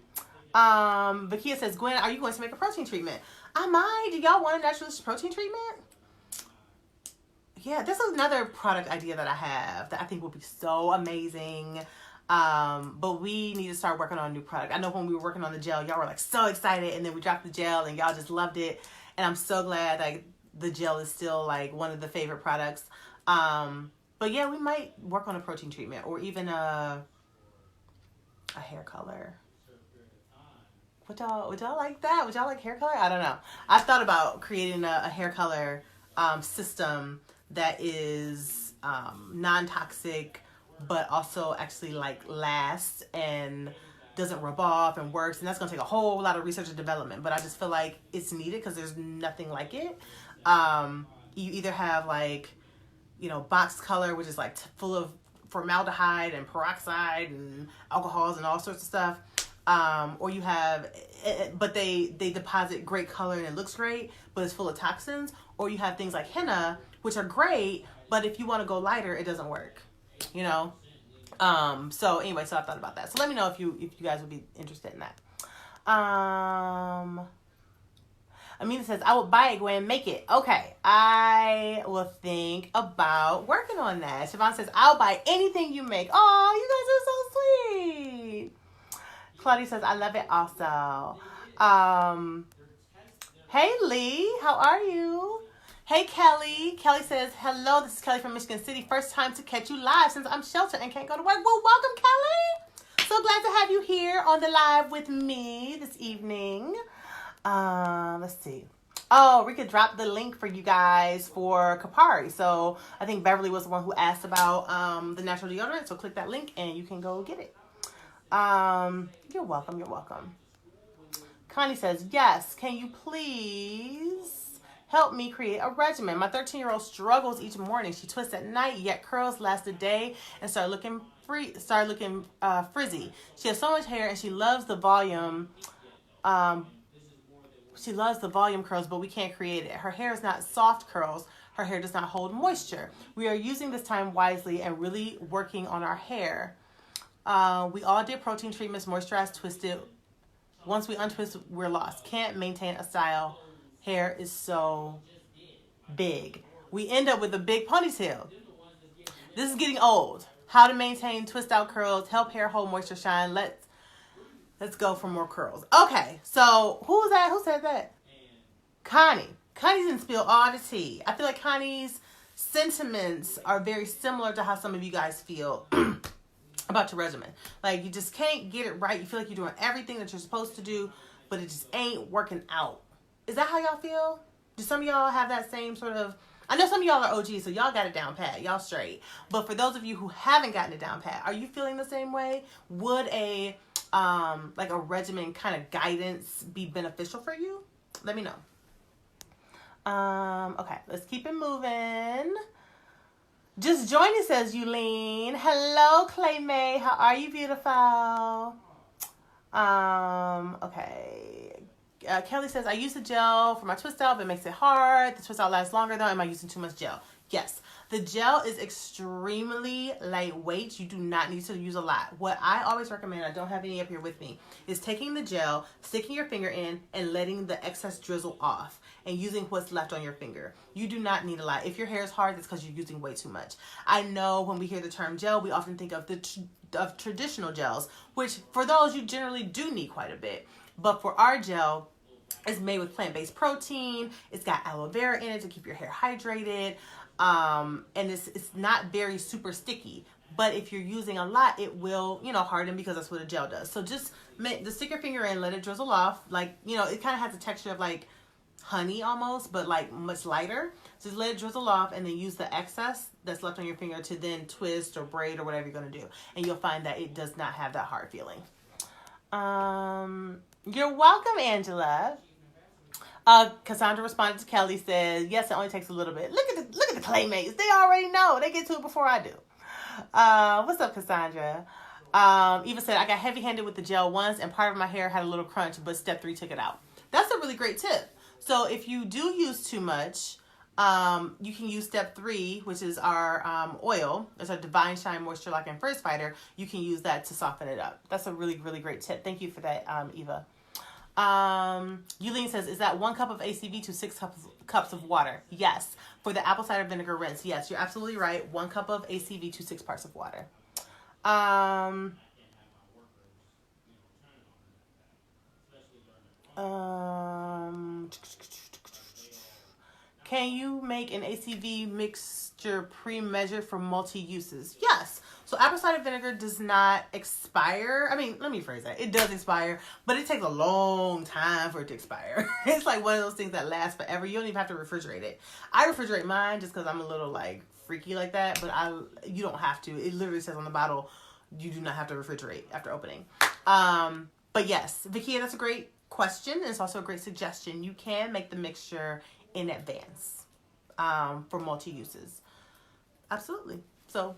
A: Vakia says, Gwen, are you going to make a protein treatment? I might. Do y'all want a Naturalicious protein treatment? Yeah, this is another product idea that I have that I think will be so amazing. But we need to start working on a new product. I know when we were working on the gel, y'all were like so excited, and then we dropped the gel and y'all just loved it. And I'm so glad like the gel is still like one of the favorite products. But yeah, we might work on a protein treatment or even a hair color. Would y'all like that? Would y'all like hair color? I don't know. I've thought about creating a hair color system that is non-toxic, but also actually like lasts and doesn't rub off and works. And that's going to take a whole lot of research and development. But I just feel like it's needed because there's nothing like it. You either have like, you know, box color, which is like full of formaldehyde and peroxide and alcohols and all sorts of stuff. Or you have, but they deposit great color and it looks great, but it's full of toxins. Or you have things like henna, which are great, but if you want to go lighter, it doesn't work, you know? So anyway, so I thought about that. So let me know if you guys would be interested in that. Amina says, I will buy it, Gwen, make it. Okay, I will think about working on that. Siobhan says, I'll buy anything you make. Oh, you guys are so sweet. Claudia says, I love it also. Hey, Lee, how are you? Hey, Kelly. Kelly says, hello, this is Kelly from Michigan City. First time to catch you live since I'm sheltered and can't go to work. Well, welcome, Kelly. So glad to have you here on the live with me this evening. Let's see. Oh, Rika dropped the link for you guys for Kapari. So I think Beverly was the one who asked about the natural deodorant. So click that link and you can go get it. You're welcome. You're welcome. Connie says, yes, can you please Help me create a regimen. My 13-year-old struggles each morning. She twists at night, yet curls last a day and start looking frizzy. She has so much hair and she loves the volume. She loves the volume curls, but we can't create it. Her hair is not soft curls. Her hair does not hold moisture. We are using this time wisely and really working on our hair. We all did protein treatments, moisturized, twisted. Once we untwist, we're lost. Can't maintain a style. Hair is so big. We end up with a big ponytail. This is getting old. How to maintain twist out curls, help hair hold moisture, shine. Let's go for more curls. Okay, so who was that? Who said that? Connie. Connie didn't spill all the tea. I feel like Connie's sentiments are very similar to how some of you guys feel about your regimen. Like, you just can't get it right. You feel like you're doing everything that you're supposed to do, but it just ain't working out. Is that how y'all feel? Do some of y'all have that same sort of... I know some of y'all are OGs, so y'all got it down pat. Y'all straight. But for those of you who haven't gotten it down pat, are you feeling the same way? Would a regimen kind of guidance be beneficial for you? Let me know. Okay, let's keep it moving. Just joining, says Yulene. Hello, Clay May. How are you, beautiful? Okay. Kelly says, I use the gel for my twist out, but it makes it hard. The twist out lasts longer though. Am I using too much gel? Yes. The gel is extremely lightweight. You do not need to use a lot. What I always recommend, I don't have any up here with me, is taking the gel, sticking your finger in, and letting the excess drizzle off, and using what's left on your finger. You do not need a lot. If your hair is hard, it's because you're using way too much. I know when we hear the term gel, we often think of of traditional gels, which for those you generally do need quite a bit. But for our gel, it's made with plant-based protein. It's got aloe vera in it to keep your hair hydrated. And it's not very super sticky. But if you're using a lot, it will, harden, because that's what a gel does. So just stick your finger in, let it drizzle off. Like, it kind of has a texture of like honey almost, but like much lighter. Just let it drizzle off and then use the excess that's left on your finger to then twist or braid or whatever you're going to do. And you'll find that it does not have that hard feeling. You're welcome, Angela. Cassandra responded to Kelly, says, yes, it only takes a little bit. Look at the Claymates. They already know. They get to it before I do. What's up, Cassandra? Eva said, I got heavy-handed with the gel once and part of my hair had a little crunch, but step 3 took it out. That's a really great tip. So if you do use too much, you can use step 3, which is our oil. It's a Divine Shine Moisture Lock and Frizz Fighter. You can use that to soften it up. That's a really, really great tip. Thank you for that, Eva. Yulene says, is that 1 cup of ACV to 6 cups of water? Yes. For the apple cider vinegar rinse, yes, you're absolutely right. 1 cup of ACV to 6 parts of water. Can you make an ACV mixture pre-measured for multi-uses? Yes. So apple cider vinegar does not expire. I mean, let me phrase that. It does expire, but it takes a long time for it to expire. It's like one of those things that lasts forever. You don't even have to refrigerate it. I refrigerate mine just because I'm a little like freaky like that, but you don't have to. It literally says on the bottle, you do not have to refrigerate after opening. But yes, Vikia, that's a great question. It's also a great suggestion. You can make the mixture in advance for multi-uses. Absolutely. So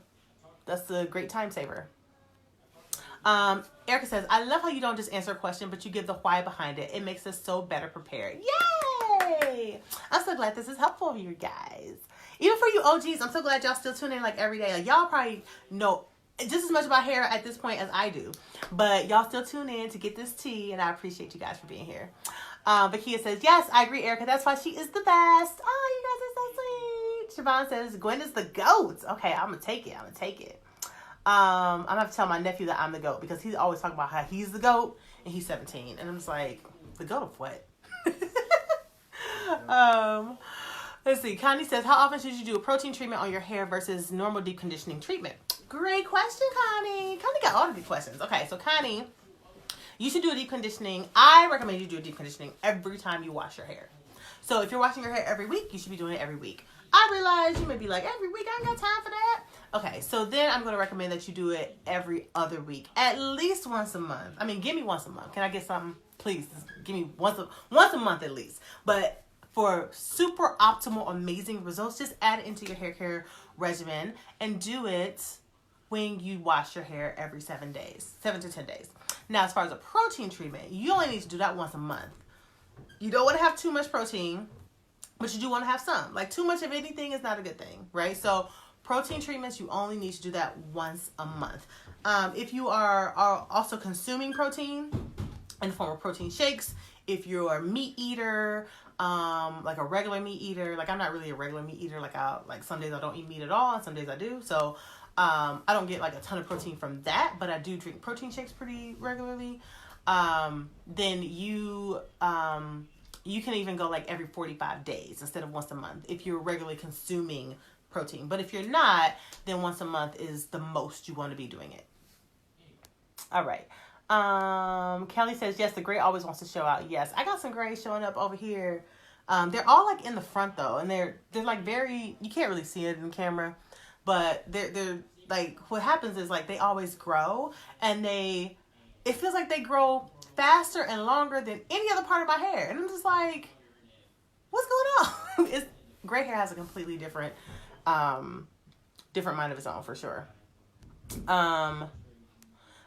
A: that's a great time saver. Erica says, I love how you don't just answer a question, but you give the why behind it. It makes us so better prepared. Yay! I'm so glad this is helpful for you guys. Even for you OGs, I'm so glad y'all still tune in like every day. Like, y'all probably know just as much about hair at this point as I do. But y'all still tune in to get this tea, and I appreciate you guys for being here. Vakia says, yes, I agree, Erica. That's why she is the best. Oh, you guys are so sweet. Siobhan says, Gwen is the GOAT. Okay, I'm going to take it. I'm going to have to tell my nephew that I'm the GOAT because he's always talking about how he's the GOAT and he's 17. And I'm just like, the GOAT of what? Let's see. Connie says, how often should you do a protein treatment on your hair versus normal deep conditioning treatment? Great question, Connie. Connie got all the good questions. Okay, so Connie, you should do a deep conditioning. I recommend you do a deep conditioning every time you wash your hair. So if you're washing your hair every week, you should be doing it every week. I realize you may be like, every week? I ain't got time for that. Okay, so then I'm going to recommend that you do it every other week. At least once a month. I mean, give me once a month. Can I get something? Please, give me once a month at least. But for super optimal, amazing results, just add it into your hair care regimen and do it when you wash your hair every 7 days, 7 to 10 days. Now, as far as a protein treatment, you only need to do that once a month. You don't want to have too much protein, but you do want to have some. Like, too much of anything is not a good thing, right? So protein treatments, you only need to do that once a month. If you are also consuming protein in the form of protein shakes, if you're a meat eater, like a regular meat eater, like I'm not really a regular meat eater, like some days I don't eat meat at all and some days I do. So I don't get like a ton of protein from that, but I do drink protein shakes pretty regularly. Then you can even go like every 45 days instead of once a month if you're regularly consuming protein. But if you're not, then once a month is the most you want to be doing it. All right. Kelly says, yes, the gray always wants to show out. Yes, I got some gray showing up over here. They're all like in the front though, and they're like very, you can't really see it in the camera, but they're like, what happens is like they always grow, and it feels like they grow faster and longer than any other part of my hair. And I'm just like, what's going on? Gray hair has a completely different mind of its own for sure.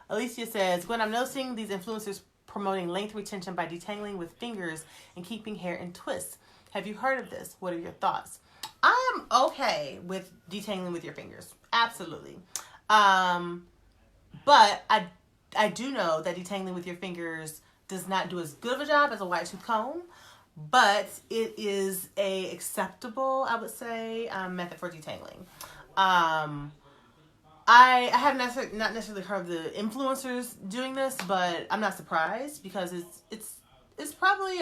A: Alicia says, Gwen, I'm noticing these influencers promoting length retention by detangling with fingers and keeping hair in twists. Have you heard of this? What are your thoughts? I am okay with detangling with your fingers. Absolutely. But I do know that detangling with your fingers does not do as good of a job as a wide tooth comb, but it is a acceptable, I would say, method for detangling. I have not necessarily heard of the influencers doing this, but I'm not surprised because it's probably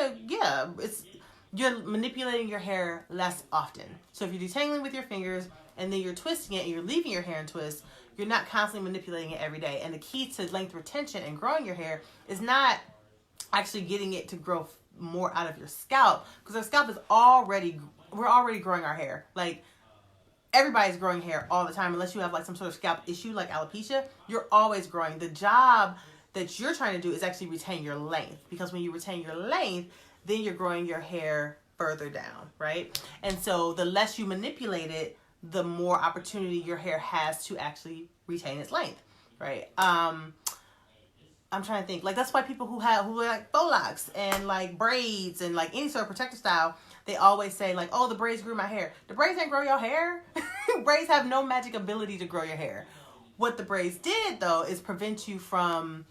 A: you're manipulating your hair less often. So if you're detangling with your fingers and then you're twisting it and you're leaving your hair in twists, you're not constantly manipulating it every day. And the key to length retention and growing your hair is not actually getting it to grow more out of your scalp, because our scalp is we're already growing our hair. Like, everybody's growing hair all the time, unless you have like some sort of scalp issue like alopecia. You're always growing. The job that you're trying to do is actually retain your length, because when you retain your length, then you're growing your hair further down, right? And so the less you manipulate it, the more opportunity your hair has to actually retain its length, right? I'm trying to think. Like, that's why people who are like faux locks and like braids and like any sort of protective style, they always say like, oh, the braids grew my hair. The braids ain't grow your hair. Braids have no magic ability to grow your hair. What the braids did though is prevent you from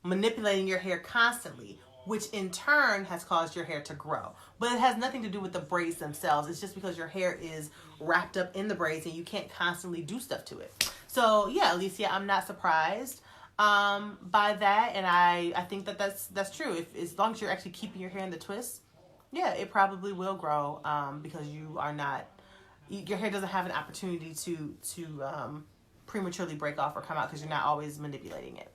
A: manipulating your hair constantly, which in turn has caused your hair to grow. But it has nothing to do with the braids themselves. It's just because your hair is wrapped up in the braids and you can't constantly do stuff to it. So yeah, Alicia, I'm not surprised by that, and I think that's true. If as long as you're actually keeping your hair in the twist, yeah, it probably will grow because your hair doesn't have an opportunity to prematurely break off or come out because you're not always manipulating it.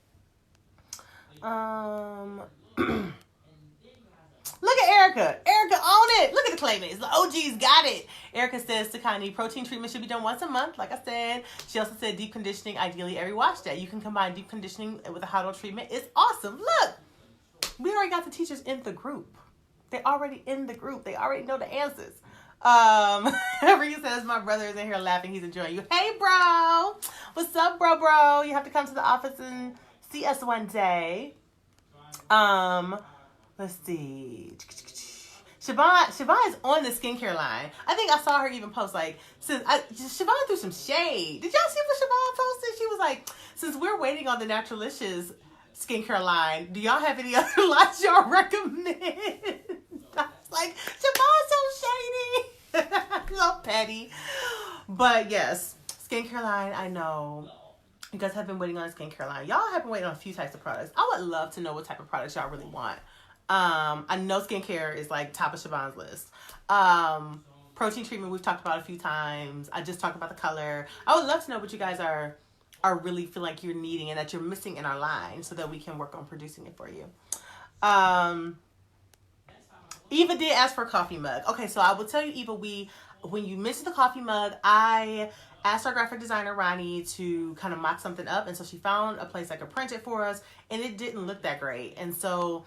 A: Look at Erica. Erica own it. Look at the claymates. The OGs got it. Erica says Sakani, protein treatment should be done once a month, like I said. She also said deep conditioning, ideally every wash day. You can combine deep conditioning with a hot oil treatment. It's awesome. Look, we already got the teachers in the group. They're already in the group. They already know the answers. Rita says my brother is in here laughing. He's enjoying you. Hey, bro. What's up, bro? You have to come to the office and see us one day. Let's see. Siobhan is on the skincare line. I think I saw her even post like, Siobhan threw some shade. Did y'all see what Siobhan posted? She was like, since we're waiting on the Naturalicious skincare line, do y'all have any other lines y'all recommend? I was like, Siobhan's so shady. So petty. But yes, skincare line, I know. You guys have been waiting on a skincare line. Y'all have been waiting on a few types of products. I would love to know what type of products y'all really want. I know skincare is like top of Siobhan's list. Protein treatment we've talked about a few times. I just talked about the color. I would love to know what you guys are really feel like you're needing and that you're missing in our line so that we can work on producing it for you. Eva did ask for a coffee mug. Okay, so I will tell you, Eva, when you mentioned the coffee mug, I asked our graphic designer, Ronnie, to kind of mock something up. And so she found a place that could print it for us, and it didn't look that great. And so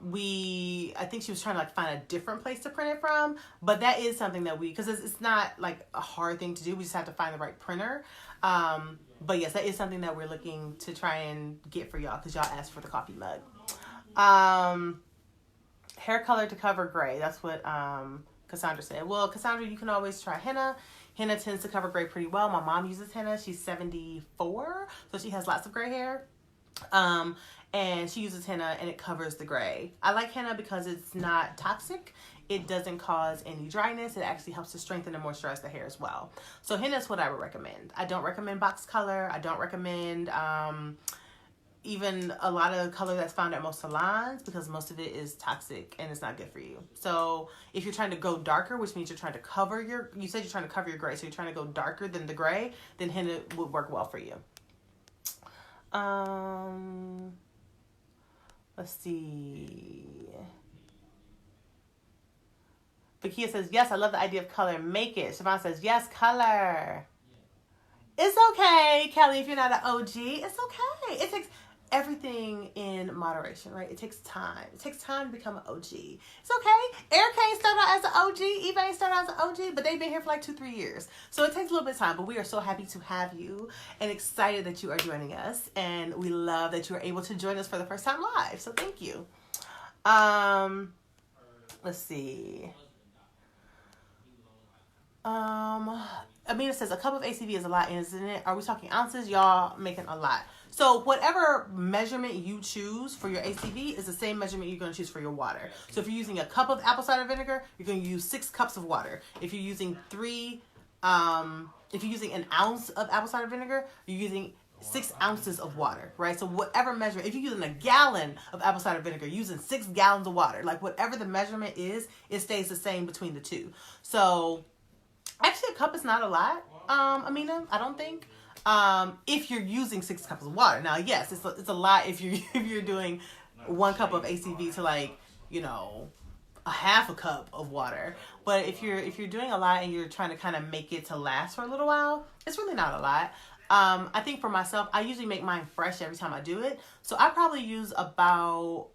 A: I think she was trying to like find a different place to print it from, but that is something that because it's not like a hard thing to do. We just have to find the right printer. But yes, that is something that we're looking to try and get for y'all because y'all asked for the coffee mug. Hair color to cover gray. That's what Cassandra said. Well, Cassandra, you can always try henna. Henna tends to cover gray pretty well. My mom uses henna. She's 74, so she has lots of gray hair. And she uses henna and it covers the gray. I like henna because it's not toxic. It doesn't cause any dryness. It actually helps to strengthen and moisturize the hair as well. So henna is what I would recommend. I don't recommend box color. I don't recommend even a lot of color that's found at most salons because most of it is toxic and it's not good for you. So if you're trying to go darker, which means you're trying to cover you said you're trying to cover your gray, so you're trying to go darker than the gray, then henna would work well for you. Let's see. Vakia says, yes, I love the idea of color. Make it. Siobhan says, yes, color. It's okay, Kelly, if you're not an OG. It's okay. It takes everything in moderation, right? It takes time. It takes time to become an OG. It's okay. Erica ain't started out as an OG. Eva ain't started out as an OG, but they've been here for like 2-3 years. So it takes a little bit of time, but we are so happy to have you and excited that you are joining us. And we love that you are able to join us for the first time live. So thank you. Let's see. Amina says, a cup of ACV is a lot, isn't it? Are we talking ounces? Y'all making a lot. So whatever measurement you choose for your ACV is the same measurement you're going to choose for your water. So if you're using a cup of apple cider vinegar, you're going to use 6 cups of water. If you're using if you're using an ounce of apple cider vinegar, you're using 6 ounces of water, right? So whatever measurement, if you're using a gallon of apple cider vinegar, you're using 6 gallons of water. Like whatever the measurement is, it stays the same between the two. So actually a cup is not a lot, Amina, I don't think. If you're using 6 cups of water. Now, yes, it's a lot if you're doing 1 cup of ACV to like, a half a cup of water. But if you're doing a lot and you're trying to kind of make it to last for a little while, it's really not a lot. I think for myself, I usually make mine fresh every time I do it. So I probably use about,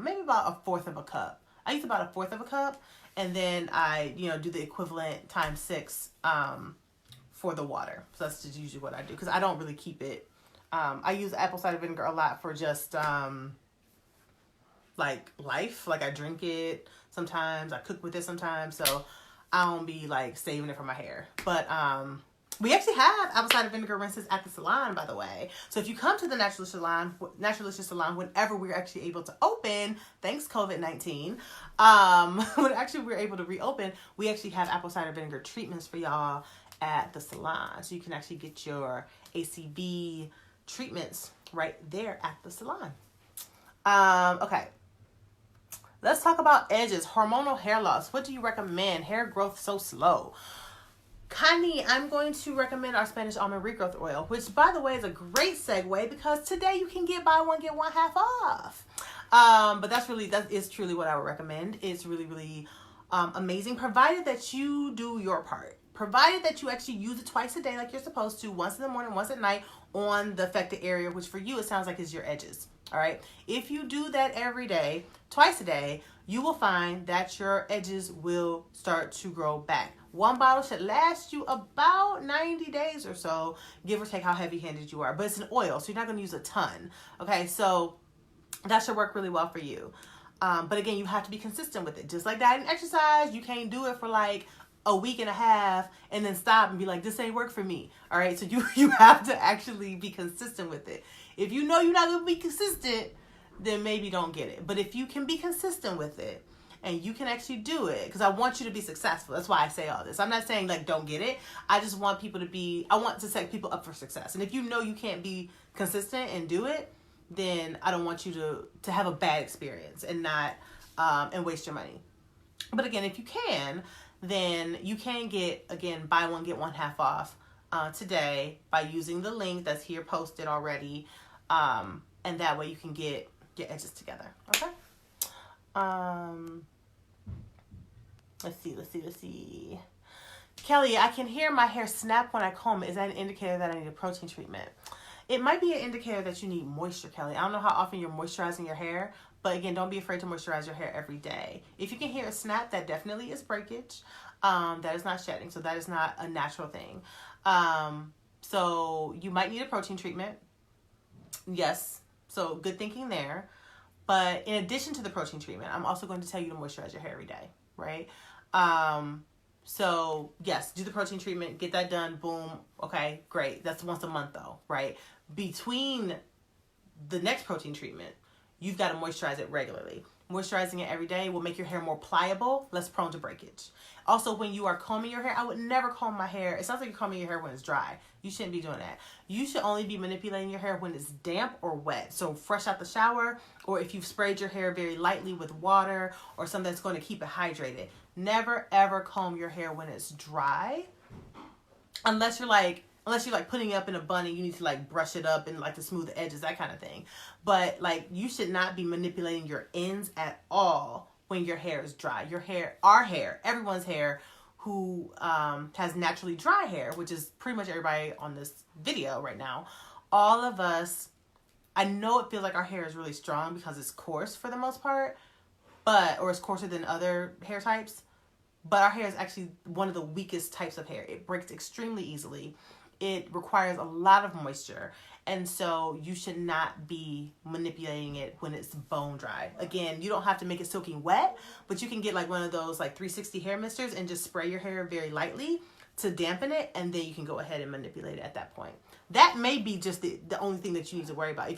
A: maybe about 1/4 of a cup. I use about 1/4 of a cup. And then I, do the equivalent times 6, for the water. So that's just usually what I do. Because I don't really keep it. I use apple cider vinegar a lot for just, like life. Like I drink it sometimes. I cook with it sometimes. So I don't be like saving it for my hair. But, we actually have apple cider vinegar rinses at the salon, by the way. So if you come to the Naturalicious salon, whenever we're actually able to open, thanks COVID-19, when actually we're able to reopen, we actually have apple cider vinegar treatments for y'all at the salon. So you can actually get your ACV treatments right there at the salon. Okay. Let's talk about edges. Hormonal hair loss. What do you recommend? Hair growth so slow. Connie, I'm going to recommend our Spanish almond regrowth oil, which by the way is a great segue because today you can get buy one, get one half off. But that is truly what I would recommend. It's really, really amazing, provided that you do your part. Provided that you actually use it twice a day like you're supposed to, once in the morning, once at night on the affected area, which for you it sounds like is your edges. All right. If you do that every day, twice a day, you will find that your edges will start to grow back. 1 bottle should last you about 90 days or so, give or take how heavy-handed you are. But it's an oil, so you're not going to use a ton. Okay, so that should work really well for you. But again, you have to be consistent with it. Just like diet and exercise, you can't do it for like a week and a half and then stop and be like, this ain't work for me. All right, so you have to actually be consistent with it. If you know you're not going to be consistent, then maybe don't get it. But if you can be consistent with it, and you can actually do it, because I want you to be successful. That's why I say all this. I'm not saying like don't get it. I just want people I want to set people up for success. And if you know you can't be consistent and do it, then I don't want you to have a bad experience and not and waste your money. But again, if you can, then you can get, again, buy one, get one half off today by using the link that's here posted already. And that way you can get your edges together. Okay. Let's see. Kelly, I can hear my hair snap when I comb it. Is that an indicator that I need a protein treatment? It might be an indicator that you need moisture, Kelly. I don't know how often you're moisturizing your hair, But again, don't be afraid to moisturize your hair every day. If you can hear a snap, that definitely is breakage. That is not shedding, so that is not a natural thing. So you might need a protein treatment. Yes, so good thinking there. But in addition to the protein treatment, I'm also going to tell you to moisturize your hair every day, right? So yes, do the protein treatment, get that done, boom, okay, great. That's once a month though, right? Between the next protein treatment, you've got to moisturize it regularly. Moisturizing it every day will make your hair more pliable, less prone to breakage. Also, when you are combing your hair, I would never comb my hair. It sounds like you're combing your hair when it's dry. You shouldn't be doing that. You should only be manipulating your hair when it's damp or wet. So fresh out the shower, or if you've sprayed your hair very lightly with water or something that's going to keep it hydrated. Never, ever comb your hair when it's dry. Unless you're like putting it up in a bun and you need to like brush it up and like to smooth the edges, that kind of thing. But like you should not be manipulating your ends at all when your hair is dry. Your hair, our hair, everyone's hair who has naturally dry hair, which is pretty much everybody on this video right now. All of us, I know it feels like our hair is really strong because it's coarse for the most part, or it's coarser than other hair types. But our hair is actually one of the weakest types of hair. It breaks extremely easily. It requires a lot of moisture. And so you should not be manipulating it when it's bone dry. Again, you don't have to make it soaking wet, but you can get like one of those like 360 hair misters and just spray your hair very lightly to dampen it. And then you can go ahead and manipulate it at that point. That may be just the only thing that you need to worry about.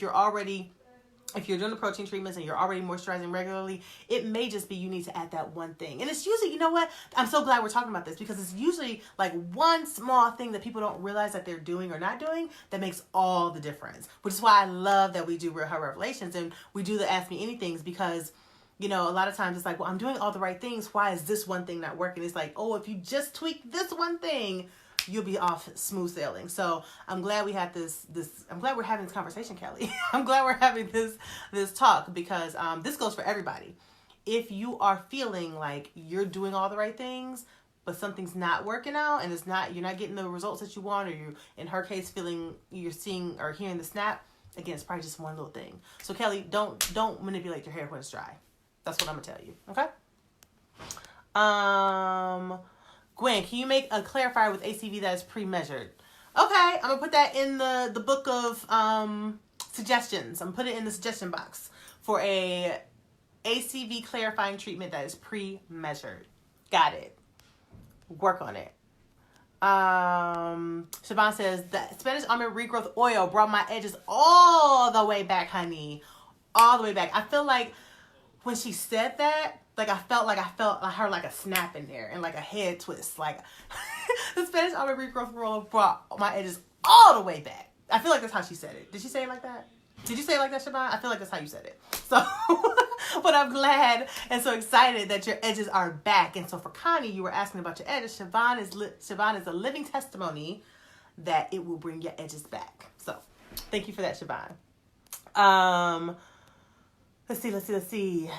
A: If you're doing the protein treatments and you're already moisturizing regularly, it may just be you need to add that one thing. And it's usually, you know what? I'm so glad we're talking about this because it's usually like one small thing that people don't realize that they're doing or not doing that makes all the difference. Which is why I love that we do Real Hair Revelations and we do the Ask Me Anythings because, you know, a lot of times it's like, well, I'm doing all the right things. Why is this one thing not working? It's like, oh, if you just tweak this one thing, you'll be off smooth sailing. So I'm glad we had I'm glad we're having this conversation, Kelly. I'm glad we're having this talk because this goes for everybody. If you are feeling like you're doing all the right things, but something's not working out and you're not getting the results that you want, or you, in her case, feeling you're seeing or hearing the snap, again, it's probably just one little thing. So Kelly, don't manipulate your hair when it's dry. That's what I'm gonna tell you. Okay? Gwen, can you make a clarifier with ACV that is pre-measured? Okay, I'm going to put that in the book of suggestions. I'm going to put it in the suggestion box for a ACV clarifying treatment that is pre-measured. Got it. Work on it. Siobhan says, the Spanish almond regrowth oil brought my edges all the way back, honey. All the way back. I feel like when she said that, like I heard like a snap in there and like a head twist. Like the Spanish almond regrowth roller brought my edges all the way back. I feel like that's how she said it. Did she say it like that? Did you say it like that, Siobhan? I feel like that's how you said it. So, but I'm glad and so excited that your edges are back. And so for Connie, you were asking about your edges. Siobhan is a living testimony that it will bring your edges back. So thank you for that, Siobhan. Let's see.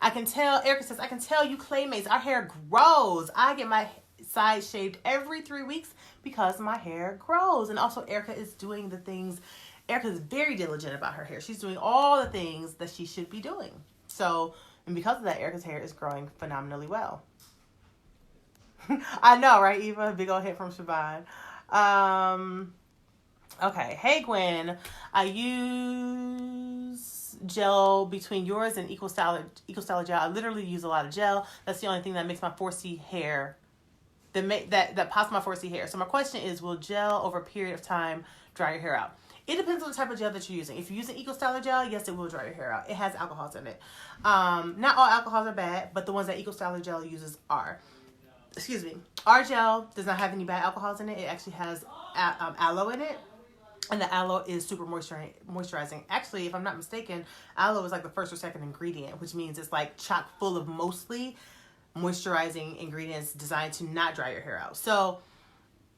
A: Erica says, I can tell you Claymates, our hair grows. I get my sides shaved every 3 weeks because my hair grows. And also Erica is doing the things, Erica is very diligent about her hair. She's doing all the things that she should be doing. So, and because of that, Erica's hair is growing phenomenally well. I know, right, Eva? Big old hit from Siobhan. Okay. Hey, Gwen. I use gel between yours and Eco Styler gel. I literally use a lot of gel. That's the only thing that makes my 4C hair, that pops my 4C hair. So my question is, will gel over a period of time dry your hair out? It depends on the type of gel that you're using. If you're using Eco Styler gel, yes, it will dry your hair out. It has alcohols in it. Not all alcohols are bad, but the ones that Eco Styler gel uses are. Excuse me. Our gel does not have any bad alcohols in it. It actually has aloe in it. And the aloe is super moisturizing. Actually, if I'm not mistaken, aloe is like the first or second ingredient, which means it's like chock full of mostly moisturizing ingredients designed to not dry your hair out. So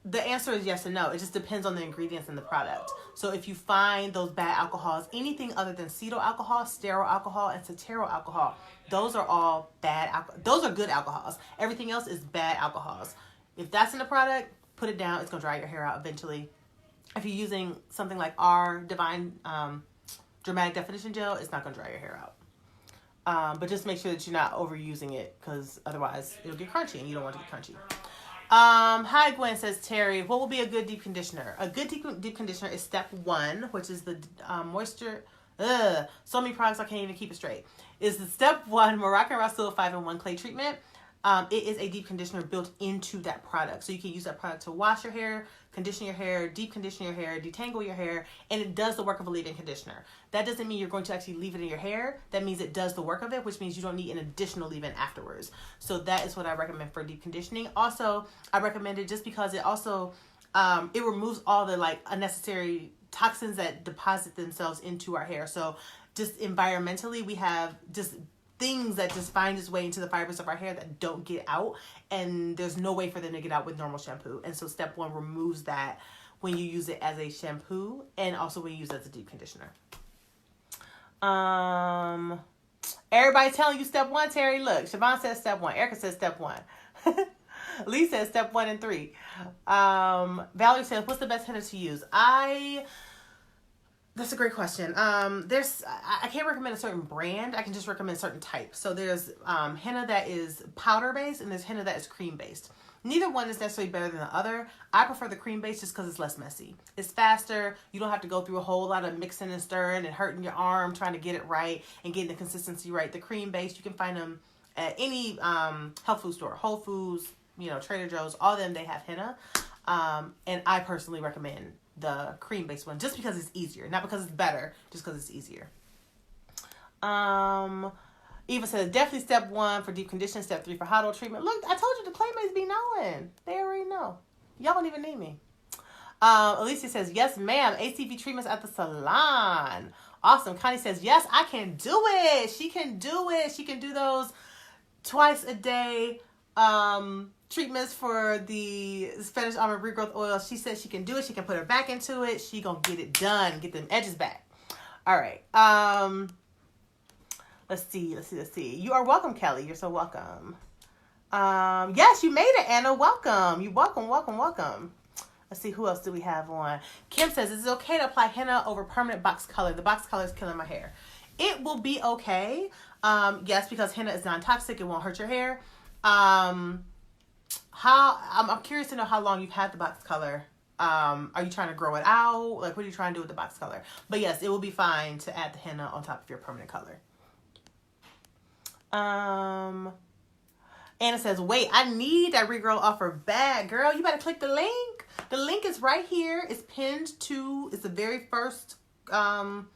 A: the answer is yes and no. It just depends on the ingredients in the product. So if you find those bad alcohols, anything other than cetyl alcohol, stearyl alcohol, and ceteryl alcohol, those are all bad. Those are good alcohols. Everything else is bad alcohols. If that's in the product, put it down. It's going to dry your hair out eventually. if you're using something like our Divine Dramatic Definition Gel, it's not going to dry your hair out. But just make sure that you're not overusing it, because otherwise it'll get crunchy and you don't want it to get crunchy. Hi, Gwen, says Terry. What will be a good deep conditioner? A good deep conditioner is step 1, which is the moisture. So many products I can't even keep it straight. Is the step 1 Moroccan Resto 5-in-1 clay treatment. It is a deep conditioner built into that product. So you can use that product to wash your hair, condition your hair, deep condition your hair, detangle your hair, and it does the work of a leave-in conditioner. That doesn't mean you're going to actually leave it in your hair. That means it does the work of it, which means you don't need an additional leave-in afterwards. So that is what I recommend for deep conditioning. Also, I recommend it just because it also, it removes all the like unnecessary toxins that deposit themselves into our hair. So just environmentally, we have just things that just find its way into the fibers of our hair that don't get out, and there's no way for them to get out with normal shampoo. And so step 1 removes that when you use it as a shampoo, and also when you use it as a deep conditioner. Everybody telling you step 1, Terry. Look, Siobhan says step 1. Erica says step 1. Lee says step 1 and 3. Valerie says, what's the best henna to use? That's a great question. I can't recommend a certain brand. I can just recommend certain types. So there's henna that is powder based, and there's henna that is cream based. Neither one is necessarily better than the other. I prefer the cream based just because it's less messy. It's faster. You don't have to go through a whole lot of mixing and stirring and hurting your arm trying to get it right and getting the consistency right. The cream based, you can find them at any health food store, Whole Foods, Trader Joe's, all of them, they have henna. And I personally recommend the cream-based one just because it's easier, not because it's better, just because it's easier. Eva says definitely step 1 for deep conditioning, step 3 for hot oil treatment. Look, I told you the Claymates be knowing. They already know. Y'all don't even need me. Alicia says yes, ma'am. ACV treatments at the salon. Awesome. Connie says yes, I can do it. She can do it. She can do those twice a day. Treatments for the Spanish almond regrowth oil. She says she can do it. She can put her back into it. She gonna get it done. Get them edges back. All right. Let's see. You are welcome, Kelly. You're so welcome. Yes, you made it, Anna. Welcome. You welcome. Let's see, who else do we have on? Kim says, is it okay to apply henna over permanent box color? The box color is killing my hair. It will be okay. Yes, because henna is non-toxic. It won't hurt your hair. I'm curious to know how long you've had the box color. Are you trying to grow it out? Like, what are you trying to do with the box color? But yes, it will be fine to add the henna on top of your permanent color. Anna says, wait, I need that regrow offer bad. Girl, you better click the link. The link is right here. It's pinned to, it's the very first comment.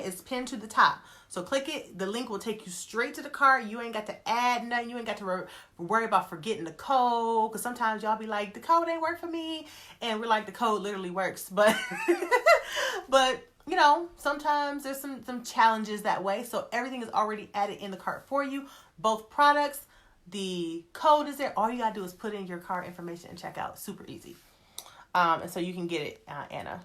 A: It's pinned to the top. So click it. The link will take you straight to the cart. You ain't got to add nothing. You ain't got to worry about forgetting the code. Because sometimes y'all be like, the code ain't work for me. And we're like, the code literally works. But, you know, sometimes there's some challenges that way. So everything is already added in the cart for you. Both products, the code is there. All you got to do is put in your cart information and check out. Super easy. And so you can get it, Anna.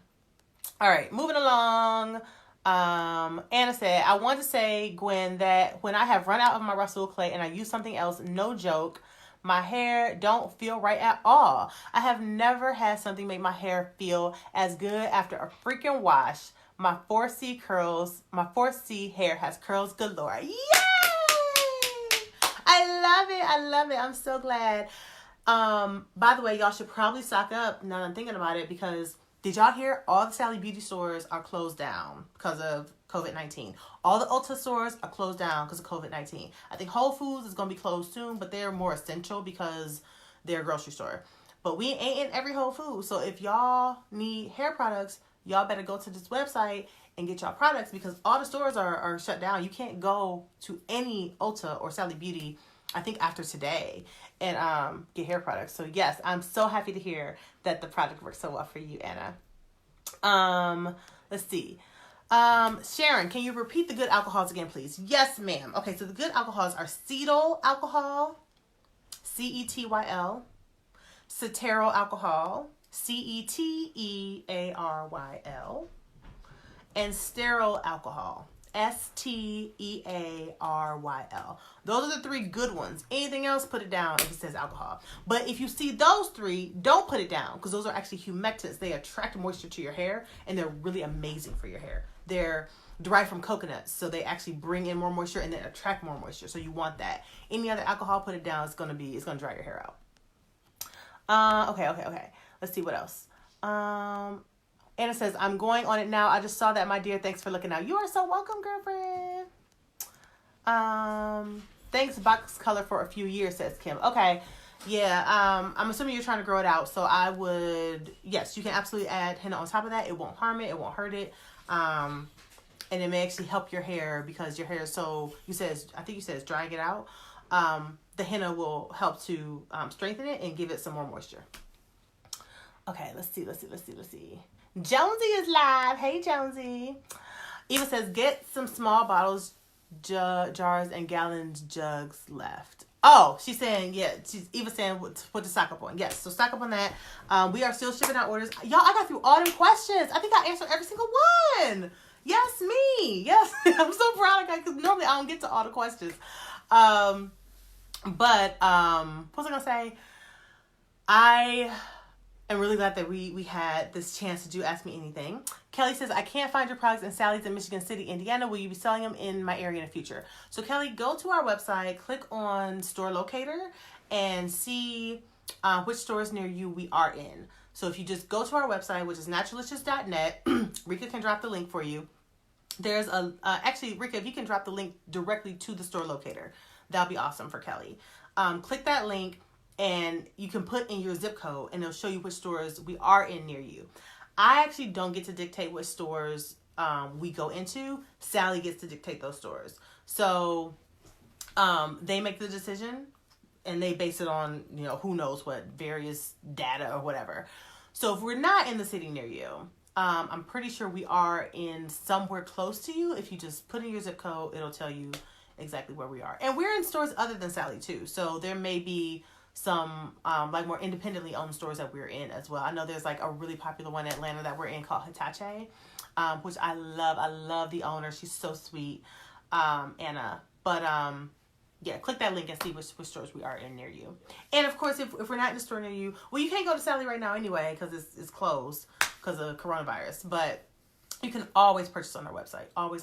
A: All right, moving along. Anna said, I want to say, Gwen, that when I have run out of my Resto clay and I use something else, no joke, my hair don't feel right at all. I have never had something make my hair feel as good after a freaking wash. My 4C hair has curls galore. Yay! I love it. I'm so glad. By the way, y'all should probably stock up now that I'm thinking about it, because did y'all hear all the Sally Beauty stores are closed down because of COVID-19? All the Ulta stores are closed down because of COVID-19. I think Whole Foods is going to be closed soon, but they're more essential because they're a grocery store. But we ain't in every Whole Foods. So if y'all need hair products, y'all better go to this website and get y'all products, because all the stores are shut down. You can't go to any Ulta or Sally Beauty, I think, after today and get hair products. So yes, I'm so happy to hear that the product works so well for you, Anna. Let's see. Sharon, can you repeat the good alcohols again, please? Yes, ma'am. Okay, so the good alcohols are cetyl alcohol, CETYL, cetearyl alcohol, CETEARYL, and stearyl alcohol, Stearyl. Those are the 3 good ones. Anything else, put it down if it says alcohol. But if you see those 3, don't put it down, because those are actually humectants. They attract moisture to your hair, and they're really amazing for your hair. They're derived from coconuts, so they actually bring in more moisture and they attract more moisture. So you want that. Any other alcohol, put it down. It's gonna dry your hair out. Okay. Let's see what else. Anna says, I'm going on it now. I just saw that, my dear. Thanks for looking out. You are so welcome, girlfriend. Thanks, box color for a few years, says Kim. Okay. Yeah. I'm assuming you're trying to grow it out. So I would, yes, you can absolutely add henna on top of that. It won't harm it. It won't hurt it. And it may actually help your hair, because your hair is so, I think you said it's drying it out. The henna will help to strengthen it and give it some more moisture. Okay, let's see. Jonesy is live. Hey, Jonesy. Eva says, get some small bottles, jars, and gallons jugs left. Oh, she's saying, yeah, Eva's saying put the stock up on. Yes, so stock up on that. We are still shipping out orders. Y'all, I got through all them questions. I think I answered every single one. Yes, me. Yes, I'm so proud of that, because normally I don't get to all the questions. But what was I going to say? I am really glad that we had this chance to do Ask Me Anything. Kelly says, I can't find your products in Sally's in Michigan City, Indiana. Will you be selling them in my area in the future? So Kelly, go to our website, click on Store Locator, and see which stores near you we are in. So if you just go to our website, which is naturalicious.net, Rika can drop the link for you. There's actually, Rika, if you can drop the link directly to the Store Locator, that'll be awesome for Kelly. Click that link, and you can put in your zip code, and it'll show you which stores we are in near you. I actually don't get to dictate which stores we go into. Sally gets to dictate those stores. So they make the decision, and they base it on, who knows what, various data or whatever. So if we're not in the city near you, I'm pretty sure we are in somewhere close to you. If you just put in your zip code, it'll tell you exactly where we are. And we're in stores other than Sally too. So there may be some like more independently owned stores that we're in as well. I know there's like a really popular one in Atlanta that we're in called Hitachi, which I love. I love the owner. She's so sweet, Anna. But yeah, click that link and see which stores we are in near you. And of course, if we're not in the store near you, well, you can't go to Sally right now anyway, because it's closed because of coronavirus. But you can always purchase on our website. Always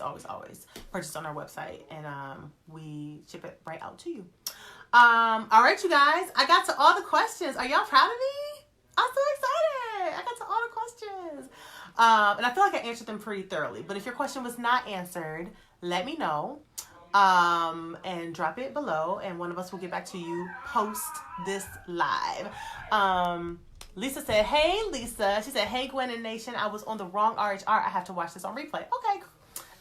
A: purchase on our website, and we ship it right out to you. All right, you guys, I got to all the questions. Are y'all proud of me? I'm so excited. I got to all the questions. And I feel like I answered them pretty thoroughly. But if your question was not answered, let me know. And drop it below, and one of us will get back to you post this live. Lisa said, hey, Lisa. She said, hey, Gwen and Nation. I was on the wrong RHR. I have to watch this on replay. Okay.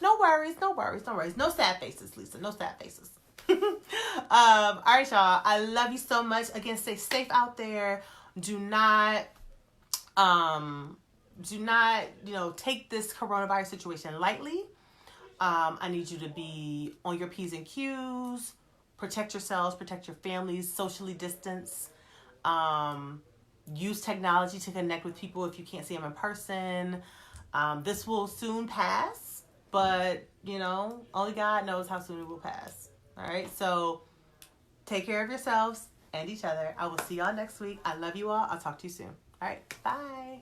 A: No worries. No sad faces, Lisa. No sad faces. All right, y'all. I love you so much. Again, stay safe out there. Do not, take this coronavirus situation lightly. I need you to be on your P's and Q's, protect yourselves, protect your families, socially distance, use technology to connect with people if you can't see them in person. This will soon pass, but, only God knows how soon it will pass. All right, so take care of yourselves and each other. I will see y'all next week. I love you all. I'll talk to you soon. All right, bye.